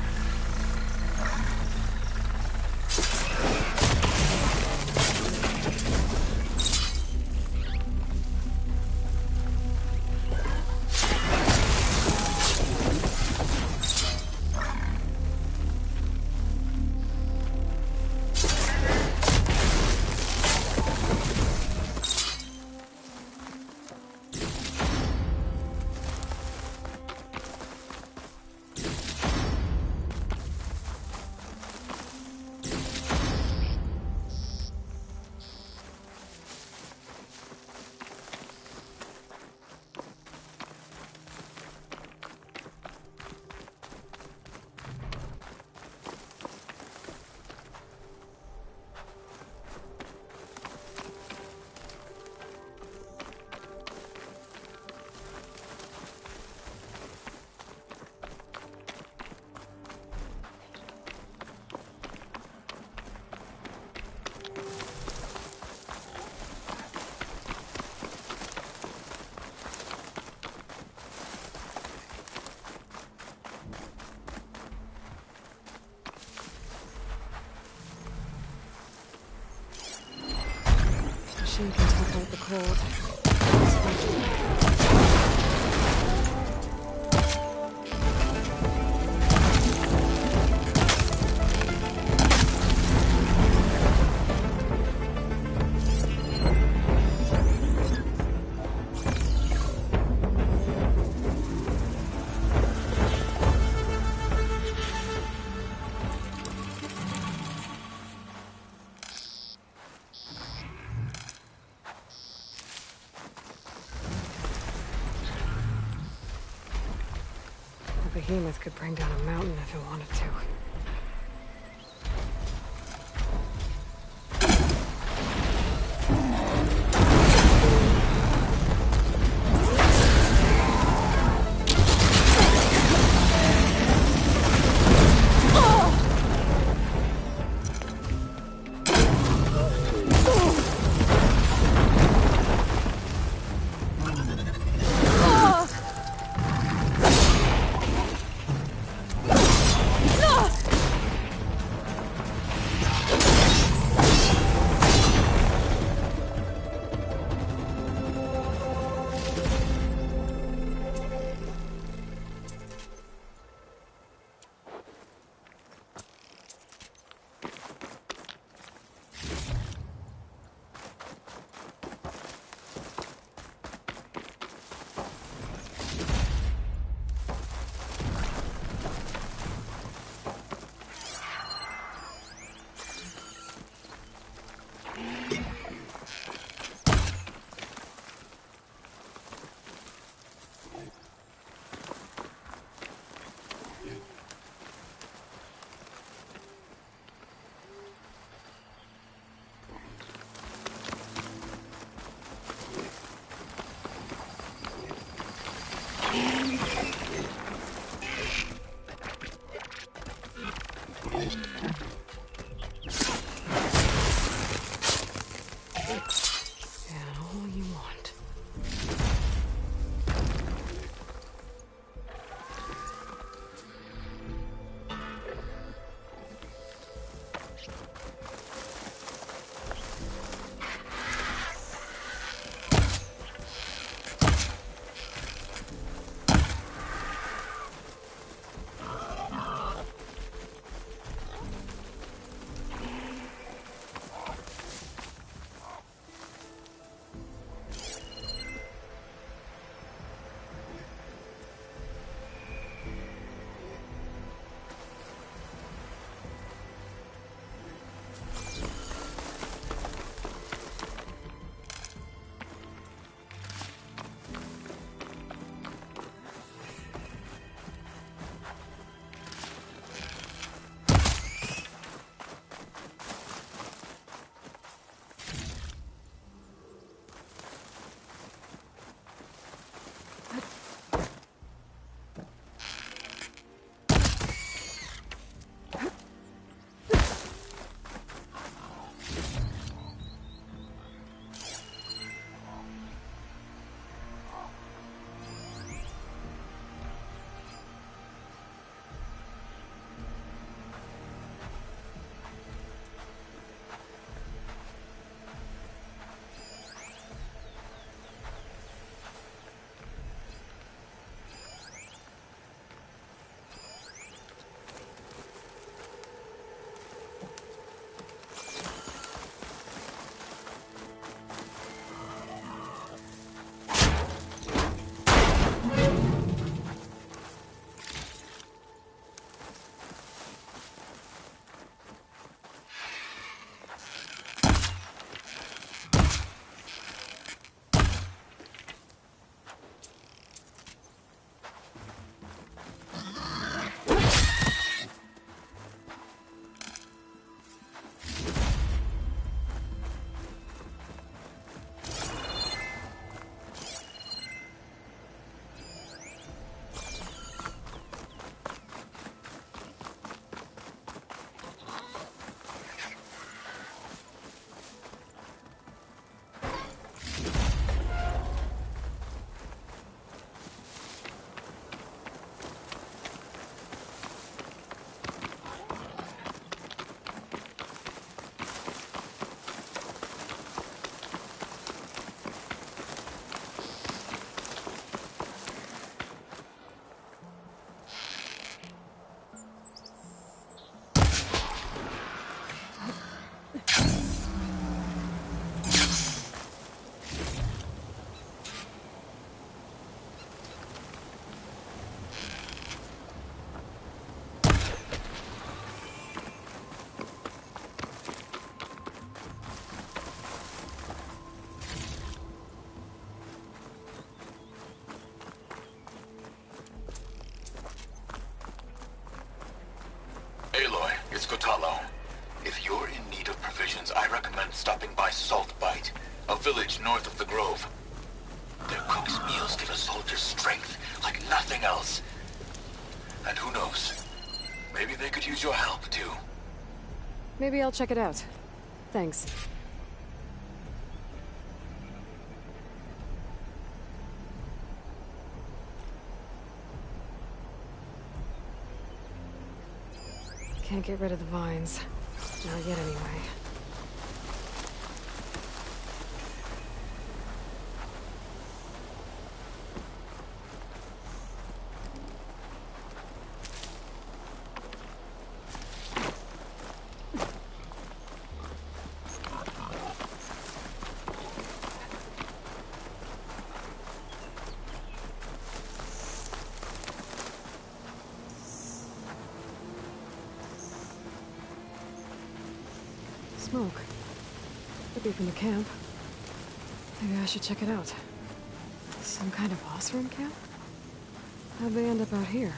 Speaker 2: machine can tolerate the cold. The behemoth could bring down a mountain if it wanted to.
Speaker 17: It's Kotallo. If you're in need of provisions, I recommend stopping by Salt Bite, a village north of the Grove. Their cook's meals give a soldier strength like nothing else. And who knows? Maybe they could use your help, too.
Speaker 2: Maybe I'll check it out. Thanks. Can't get rid of the vines. Not yet, anyway. Smoke. Could be from the camp. Maybe I should check it out. Some kind of boss room camp? How'd they end up out here?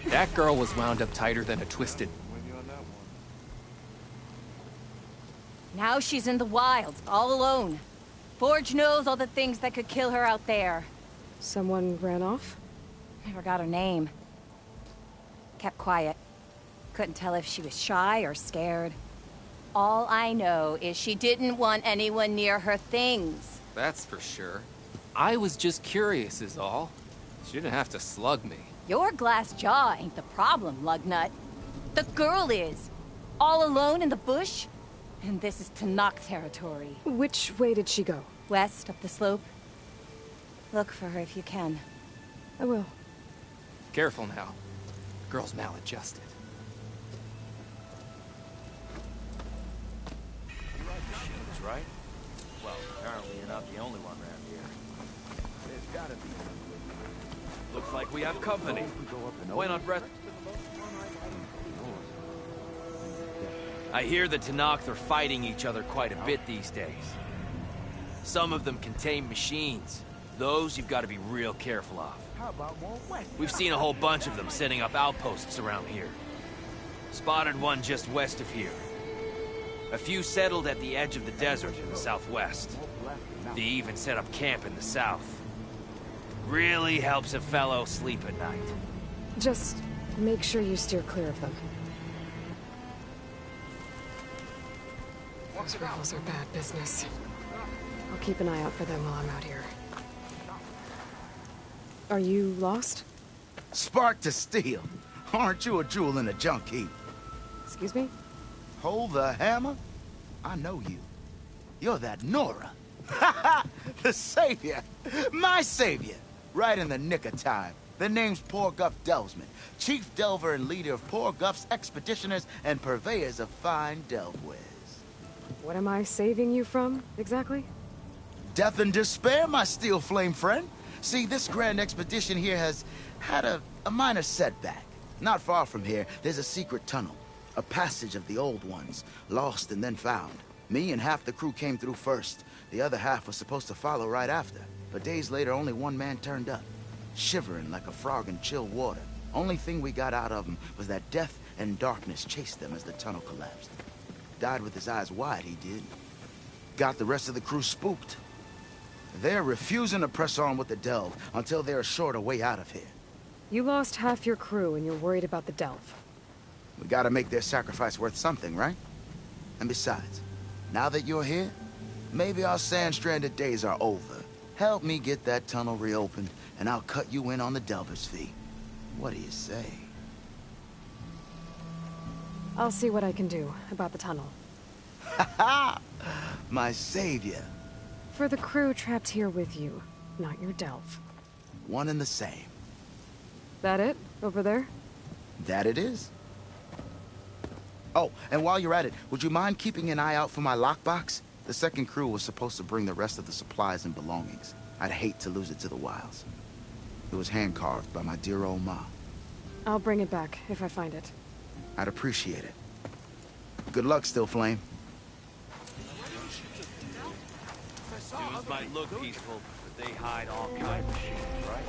Speaker 3: That girl was wound up tighter than a twisted.
Speaker 18: Now she's in the wilds, all alone. Forge knows all the things that could kill her out there.
Speaker 2: Someone ran off?
Speaker 18: Never got her name. Kept quiet. Couldn't tell if she was shy or scared. All I know is she didn't want anyone near her things.
Speaker 3: That's for sure. I was just curious is all. She didn't have to slug me.
Speaker 18: Your glass jaw ain't the problem, lugnut. The girl is. All alone in the bush. And this is Tallneck territory.
Speaker 2: Which way did she go?
Speaker 18: West, up the slope. Look for her if you can.
Speaker 2: I will.
Speaker 3: Careful now. The girl's maladjusted.
Speaker 8: You like machines, right? Well, apparently you're not the only one around here. There's gotta be another way. Looks like we have company. Why not rest? I hear the Tallneck are fighting each other quite a bit these days. Some of them contain machines. Those you've got to be real careful of. We've seen a whole bunch of them setting up outposts around here. Spotted one just west of here. A few settled at the edge of the desert in the southwest. They even set up camp in the south. Really helps a fellow sleep at night.
Speaker 2: Just make sure you steer clear of them. Those rebels are bad business. I'll keep an eye out for them while I'm out here. Are you lost?
Speaker 19: Spark to steel. Aren't you a jewel in a junk heap?
Speaker 2: Excuse me?
Speaker 19: Hold the hammer? I know you. You're that Nora. Ha! The savior. My savior. Right in the nick of time. The name's Poor Guff Delvesman, chief delver and leader of Poor Guff's expeditioners and purveyors of fine delvewares.
Speaker 2: What am I saving you from, exactly?
Speaker 19: Death and despair, my steel flame friend. See, this grand expedition here has had a minor setback. Not far from here, there's a secret tunnel. A passage of the old ones, lost and then found. Me and half the crew came through first. The other half was supposed to follow right after. But days later, only one man turned up. Shivering like a frog in chill water. Only thing we got out of him was that death and darkness chased them as the tunnel collapsed. Died with his eyes wide, he did. Got the rest of the crew spooked. They're refusing to press on with the delve until they're assured a way out of here.
Speaker 2: You lost half your crew and you're worried about the delve.
Speaker 19: We gotta make their sacrifice worth something, right? And besides, now that you're here, maybe our sand-stranded days are over. Help me get that tunnel reopened, and I'll cut you in on the delver's fee. What do you say?
Speaker 2: I'll see what I can do about the tunnel.
Speaker 19: Ha ha! My savior.
Speaker 2: For the crew trapped here with you, not your delve.
Speaker 19: One and the same.
Speaker 2: That it? Over there?
Speaker 19: That it is. Oh, and while you're at it, would you mind keeping an eye out for my lockbox? The second crew was supposed to bring the rest of the supplies and belongings. I'd hate to lose it to the wilds. It was hand-carved by my dear old ma.
Speaker 2: I'll bring it back if I find it.
Speaker 19: I'd appreciate it. Good luck, Still Flame.
Speaker 8: Dudes might look peaceful, but they hide all kinds of shit, right?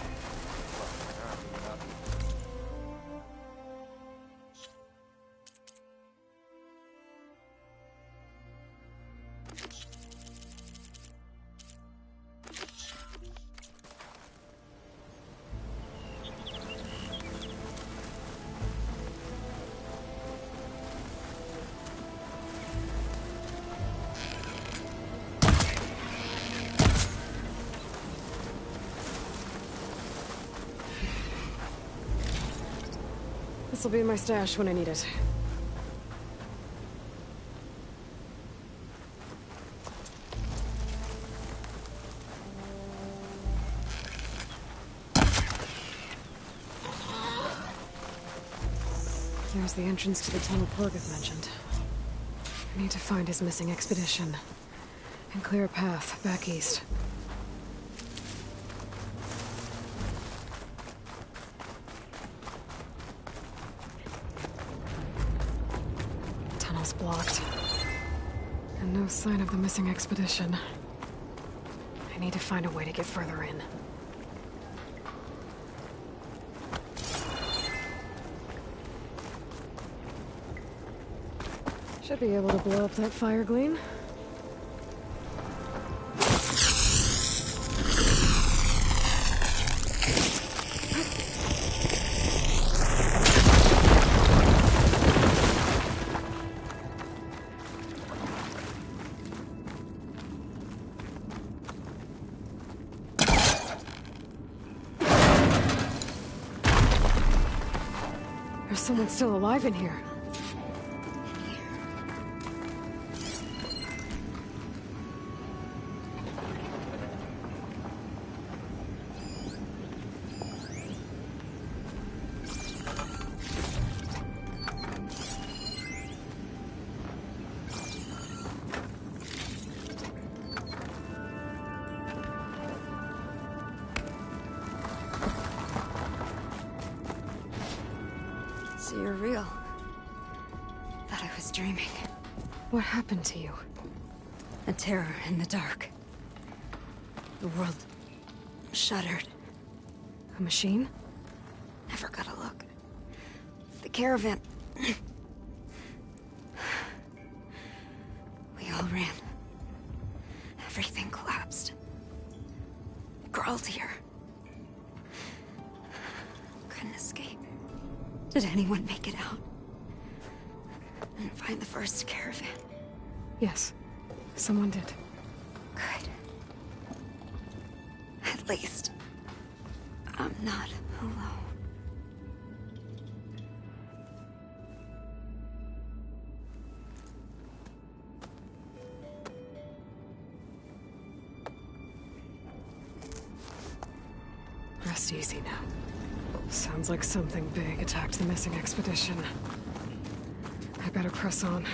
Speaker 2: This'll be in my stash when I need it. There's the entrance to the tunnel Porgeth mentioned. I need to find his missing expedition and clear a path back east. Tunnel's blocked. And no sign of the missing expedition. I need to find a way to get further in. Should be able to blow up that fire gleam. There's someone still alive in here.
Speaker 15: So you're real. Thought I was dreaming.
Speaker 2: What happened to you?
Speaker 15: A terror in the dark. The world shuddered.
Speaker 2: A machine?
Speaker 15: Never got a look. The caravan. We all ran. Everything collapsed. Crawled here. Couldn't escape. Did anyone make it out? And find the first caravan?
Speaker 2: Yes, someone did.
Speaker 15: Good. At least, I'm not alone.
Speaker 2: Rest easy now. Sounds like something big attacked the missing expedition. I better press on.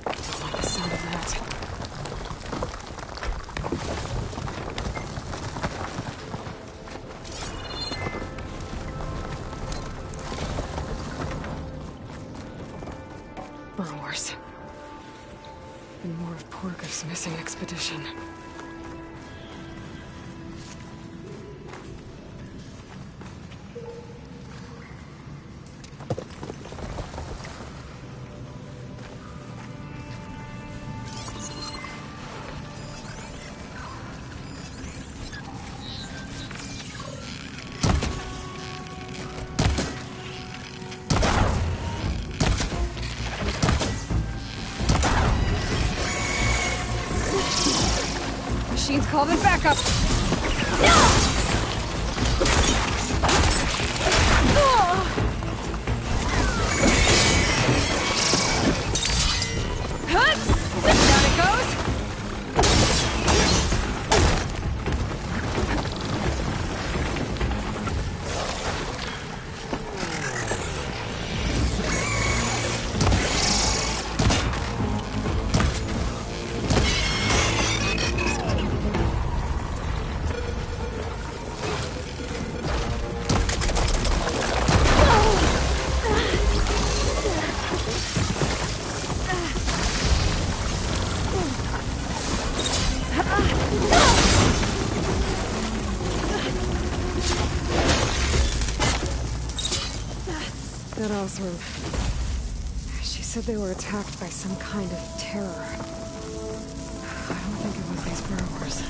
Speaker 2: Don't like the sound of that. Burrowers. And more of Porgeth's missing expedition.
Speaker 15: Machine's calling back up. Down it goes.
Speaker 2: said they were attacked by some kind of terror. I don't think it was these burrowers.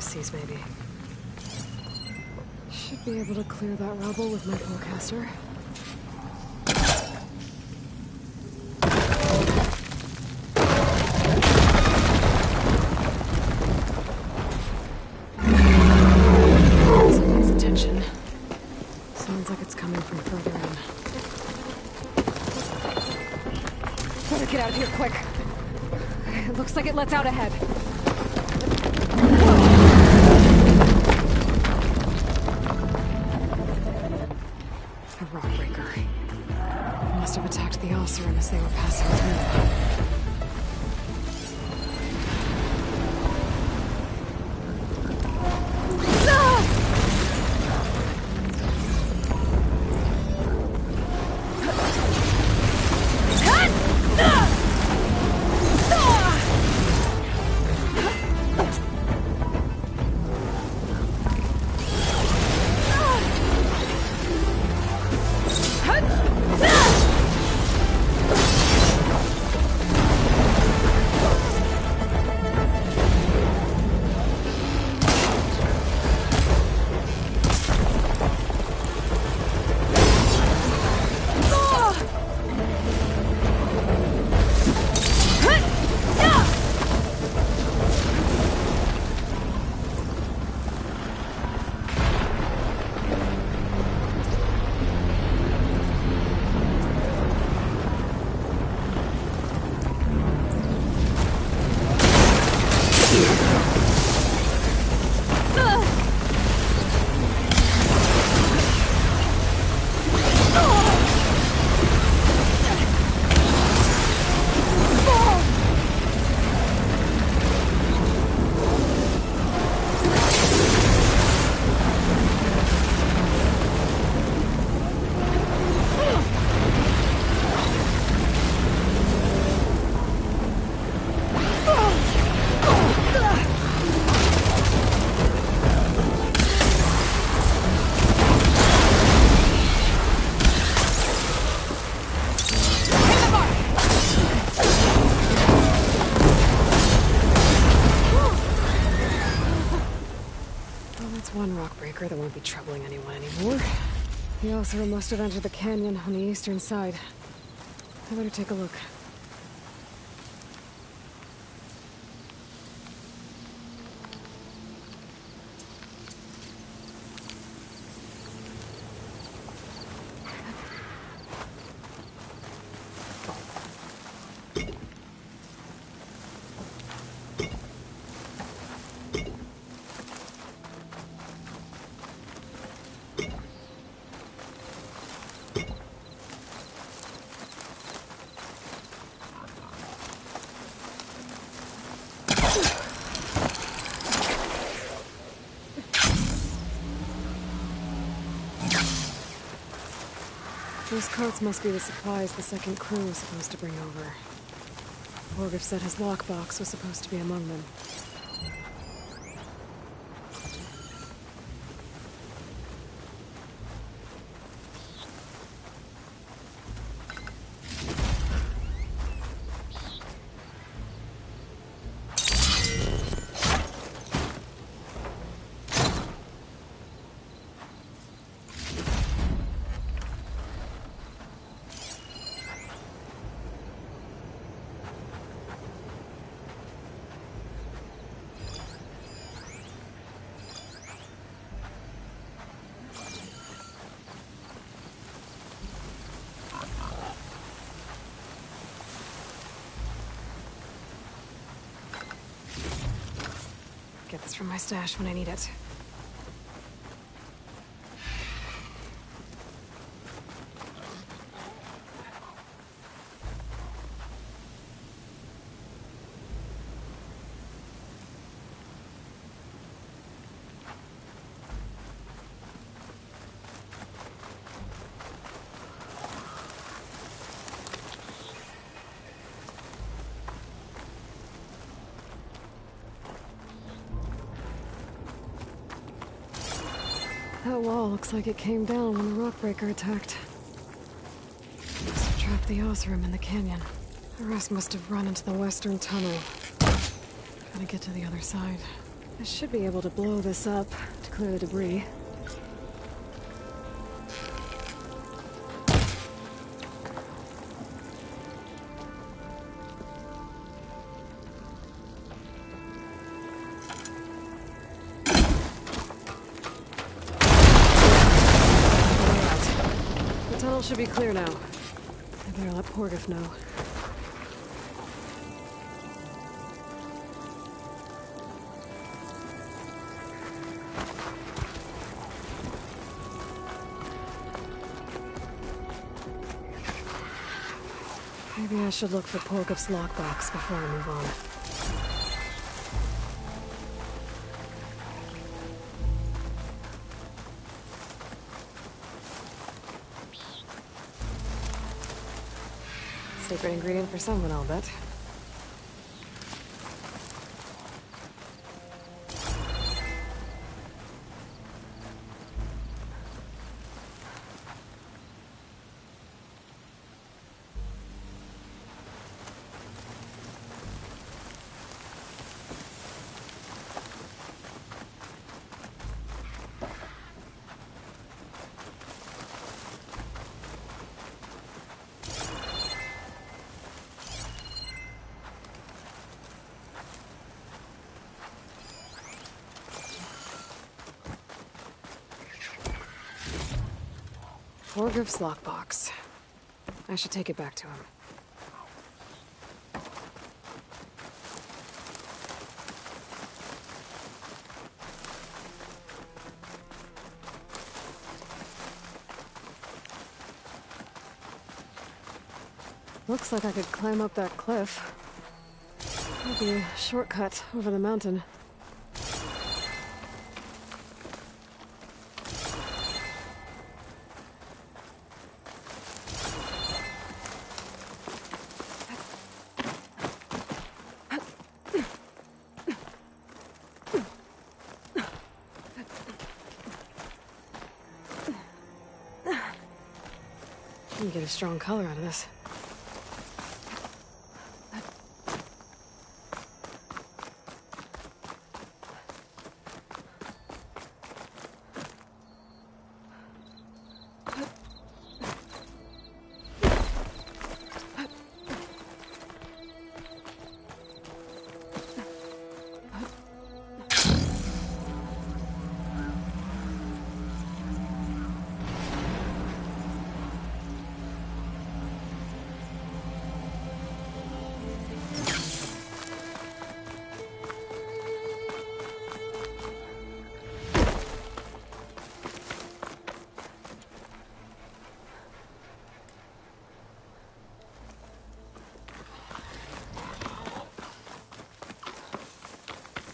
Speaker 2: Sees, maybe. Should be able to clear that rubble with my forecaster. Something's attention. Sounds like it's coming from further in. Better get out of here quick. It looks like it lets out ahead. As they were passing through. That won't be troubling anyone anymore. The Othra must have entered the canyon on the eastern side. I better take a look. Those carts must be the supplies the second crew was supposed to bring over. Orgif said his lockbox was supposed to be among them. things from my stash when I need it. That wall looks like it came down when the rockbreaker attacked. Must have trapped the Osram in the canyon. The rest must have run into the western tunnel. Gotta get to the other side. I should be able to blow this up to clear the debris. Should be clear now. I better let Porgif know. Maybe I should look for Porgif's lockbox before I move on. Secret ingredient for someone, I'll bet. Porgif's lockbox. I should take it back to him. Looks like I could climb up that cliff. That'd be a shortcut over the mountain. You can get a strong color out of this.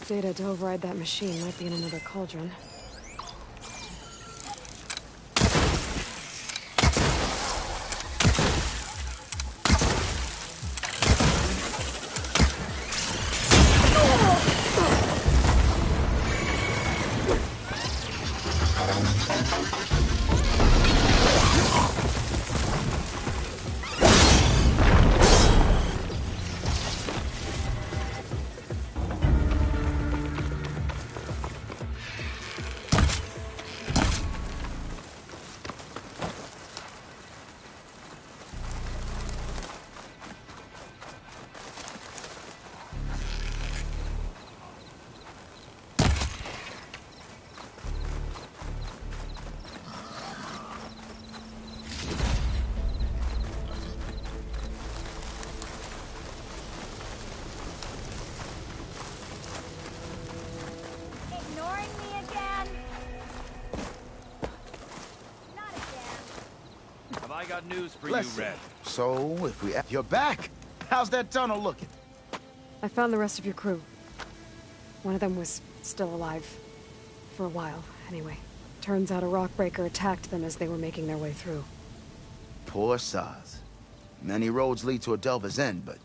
Speaker 2: Data to override that machine might be in another cauldron.
Speaker 8: got news for
Speaker 19: Let's
Speaker 8: you, Red.
Speaker 19: see. So, if we... You're back! How's that tunnel looking?
Speaker 2: I found the rest of your crew. One of them was still alive. For a while, anyway. Turns out a rockbreaker attacked them as they were making their way through.
Speaker 19: Poor Saz. Many roads lead to a Delver's End, but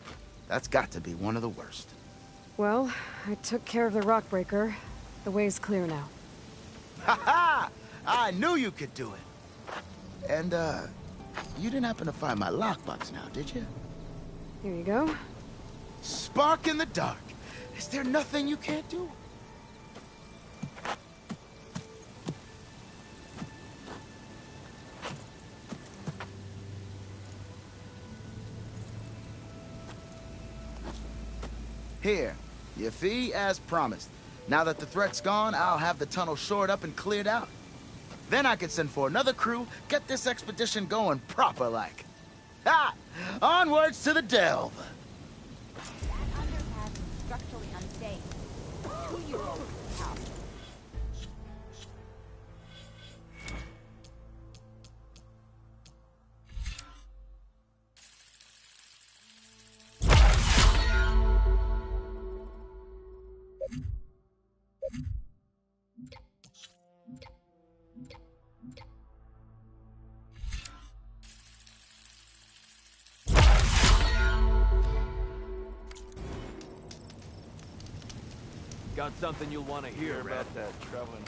Speaker 19: that's got to be one of the worst.
Speaker 2: Well, I took care of the rockbreaker. The way's clear now.
Speaker 19: Ha-ha! I knew you could do it! And, you didn't happen to find my lockbox now, did you?
Speaker 2: Here you go.
Speaker 19: Spark in the dark. Is there nothing you can't do? Here, your fee as promised. Now that the threat's gone, I'll have the tunnel shored up and cleared out. Then I can send for another crew, get this expedition going proper-like. Ha! Onwards to the Delve!
Speaker 18: That underpass is structurally unsafe. 2-year-old house.
Speaker 8: Got something you'll want to hear about that traveling.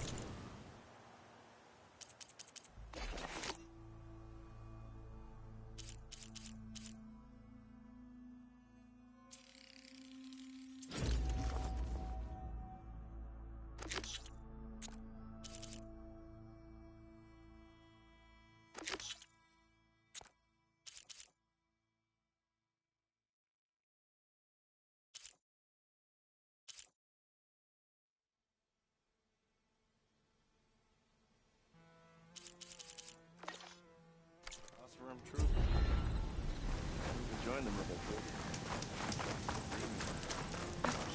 Speaker 8: Troop. Join them if I could.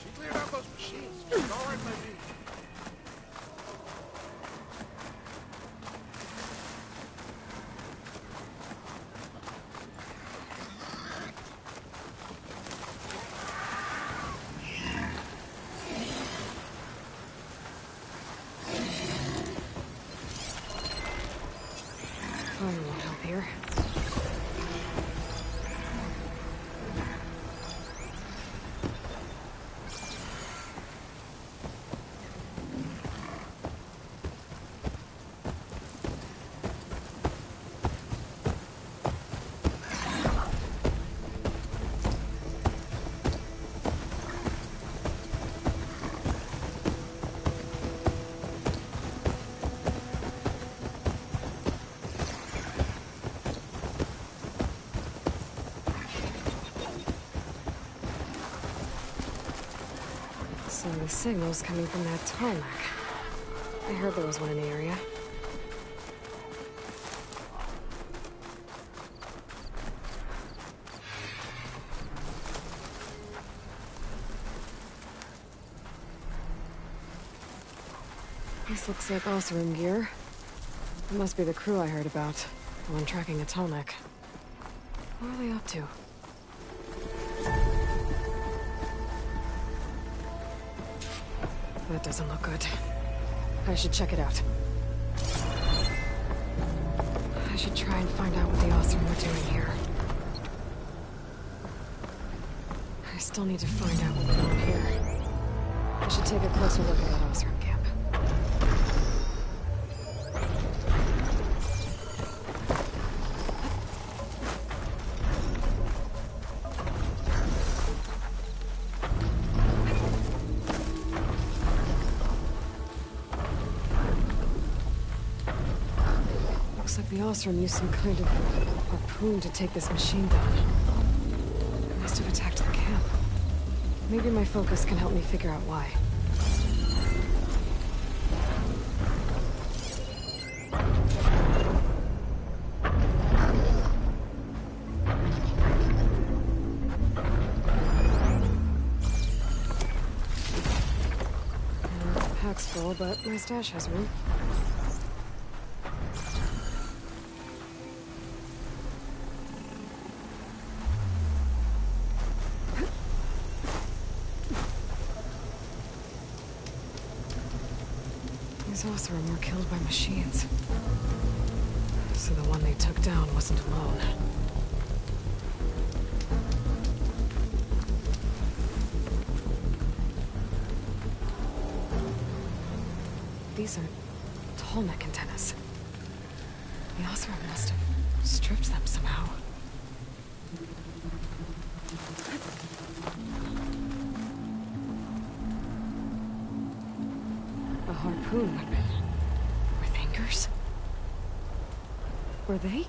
Speaker 20: She cleared out those machines. It's all right by me.
Speaker 2: Fine, won't help here. So the signal's coming from that Tallneck. I heard there was one in the area. This looks like Oseram gear. It must be the crew I heard about. The one tracking a Tallneck. What are they up to? That doesn't look good. I should check it out. I should try and find out what the Oseram were doing here. I still need to find out what went on here. I should take a closer look at that Oseram camp. Looks like the Oseram used some kind of harpoon to take this machine down. It must have attacked the camp. Maybe my focus can help me figure out why. The pack's full, but my stash has room. Oseram were killed by machines. So the one they took down wasn't alone. These are Tallneck antennas. The Oseram must have stripped them somehow. A harpoon weapon. With anchors? Were they?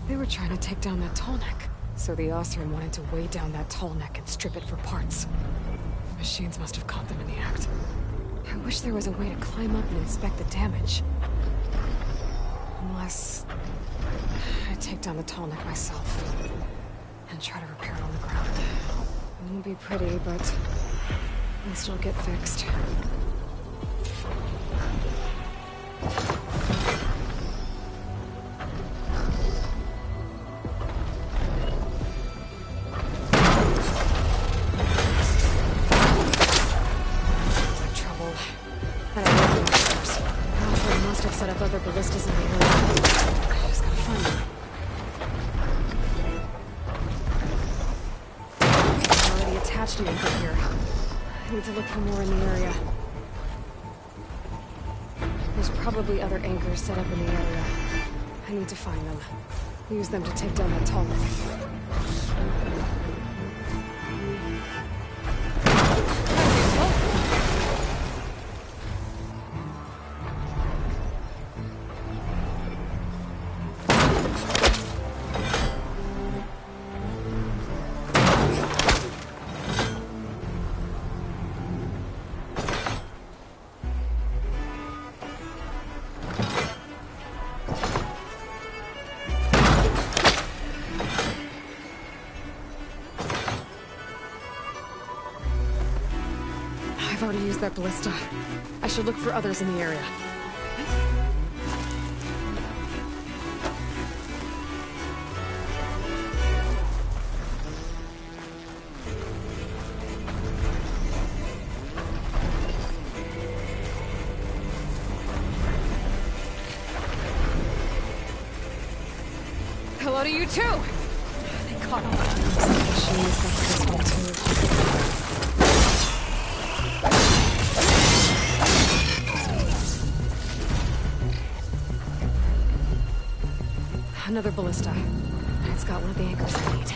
Speaker 2: They were trying to take down that Tallneck. So the Oseram wanted to weigh down that Tallneck and strip it for parts. Machines must have caught them in the act. I wish there was a way to climb up and inspect the damage. Unless... I take down the Tallneck myself. And try to repair it on the ground. It won't be pretty, but... at least it'll get fixed. Set up other ballistas in the area. I just gotta find them. I'm already attached an anchor here. I need to look for more in the area. There's probably other anchors set up in the area. I need to find them. Use them to take down that Tallneck. I've already used that ballista. I should look for others in the area. Hello to you too! They caught all the machines got this one too. Another ballista. It's got one of the anchors I need.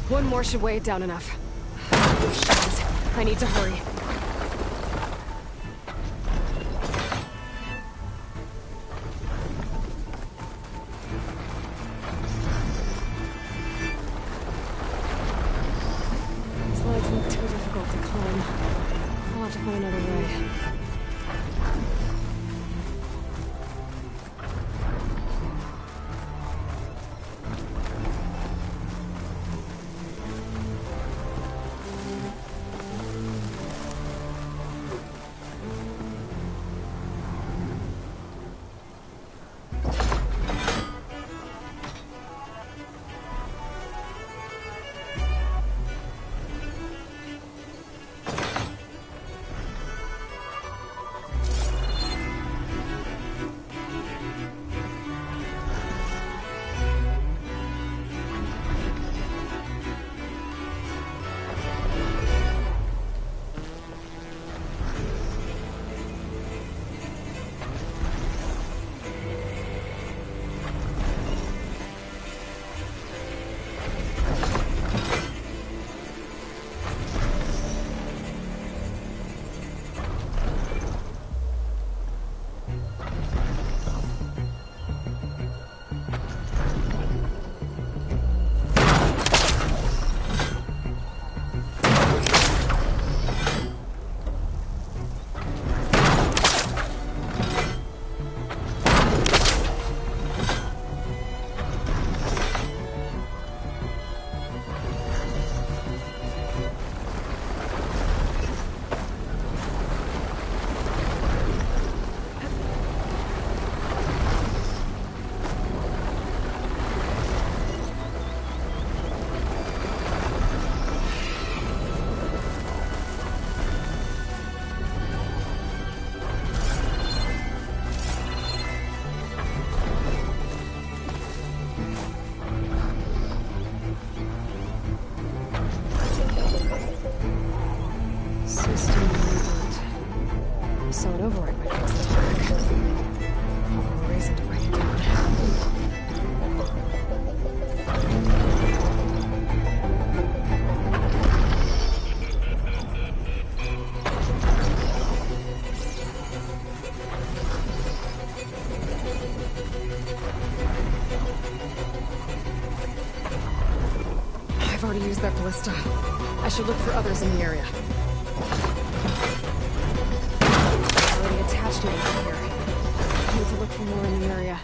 Speaker 2: One more should weigh it down enough. Shit. I need to hurry. These legs look too difficult to climb. I'll have to find another way. I've already used that ballista. I should look for others in the area. I already attached it over here. I need to look for more in the area.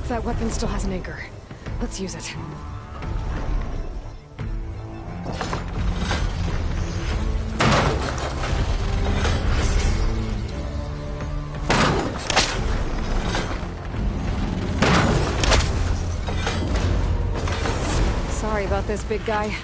Speaker 2: That weapon still has an anchor. Let's use it. Sorry about this, big guy.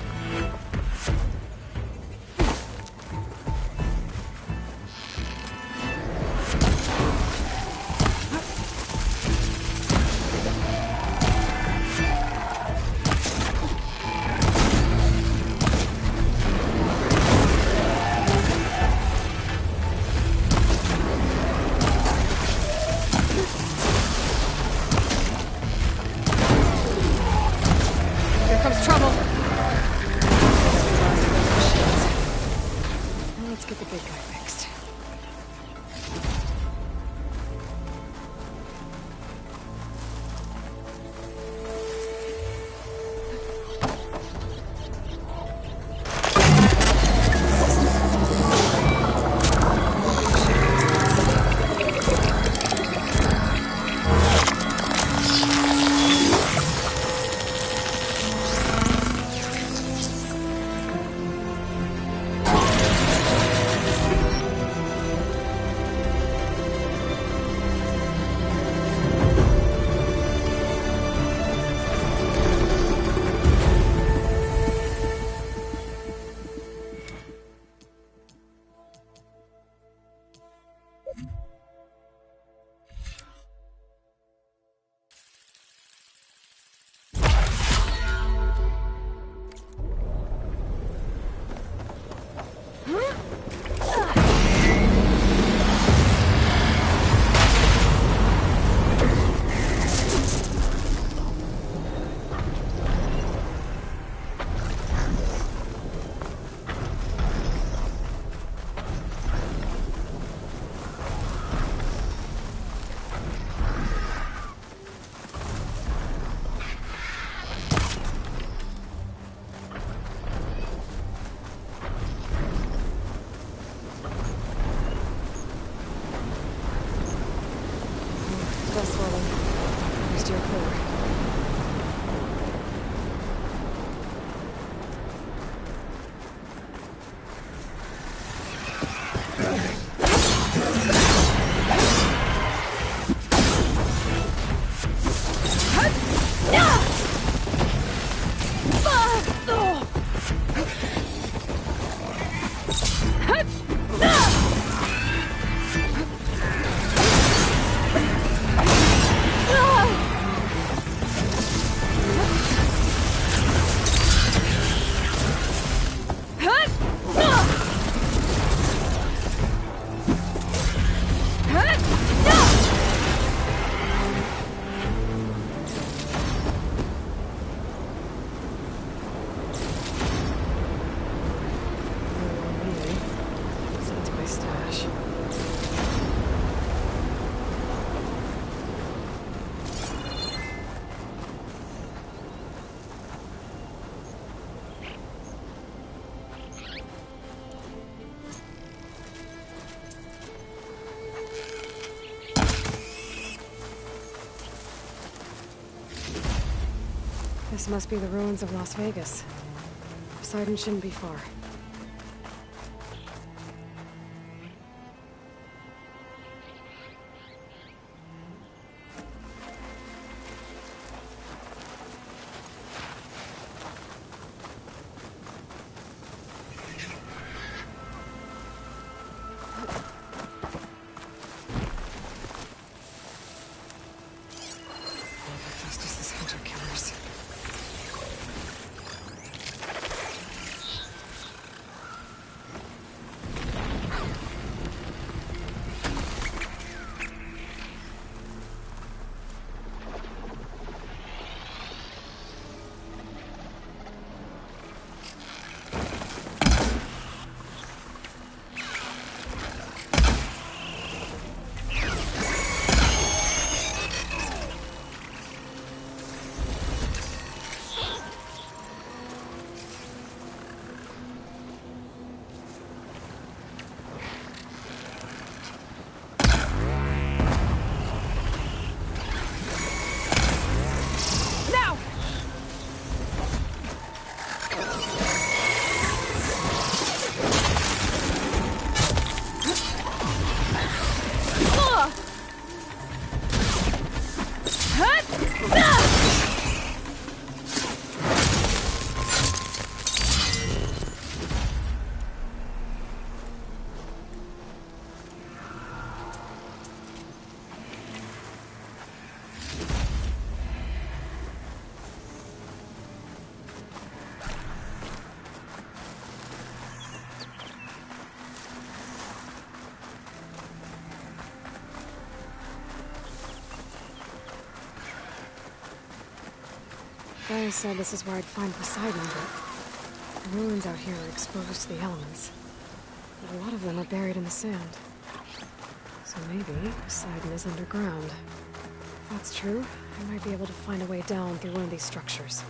Speaker 2: Here comes trouble. dust rolling. We steer clear. This must be the ruins of Las Vegas. Poseidon shouldn't be far. Gaia said this is where I'd find Poseidon, but the ruins out here are exposed to the elements. But a lot of them are buried in the sand. So maybe Poseidon is underground. If that's true, I might be able to find a way down through one of these structures.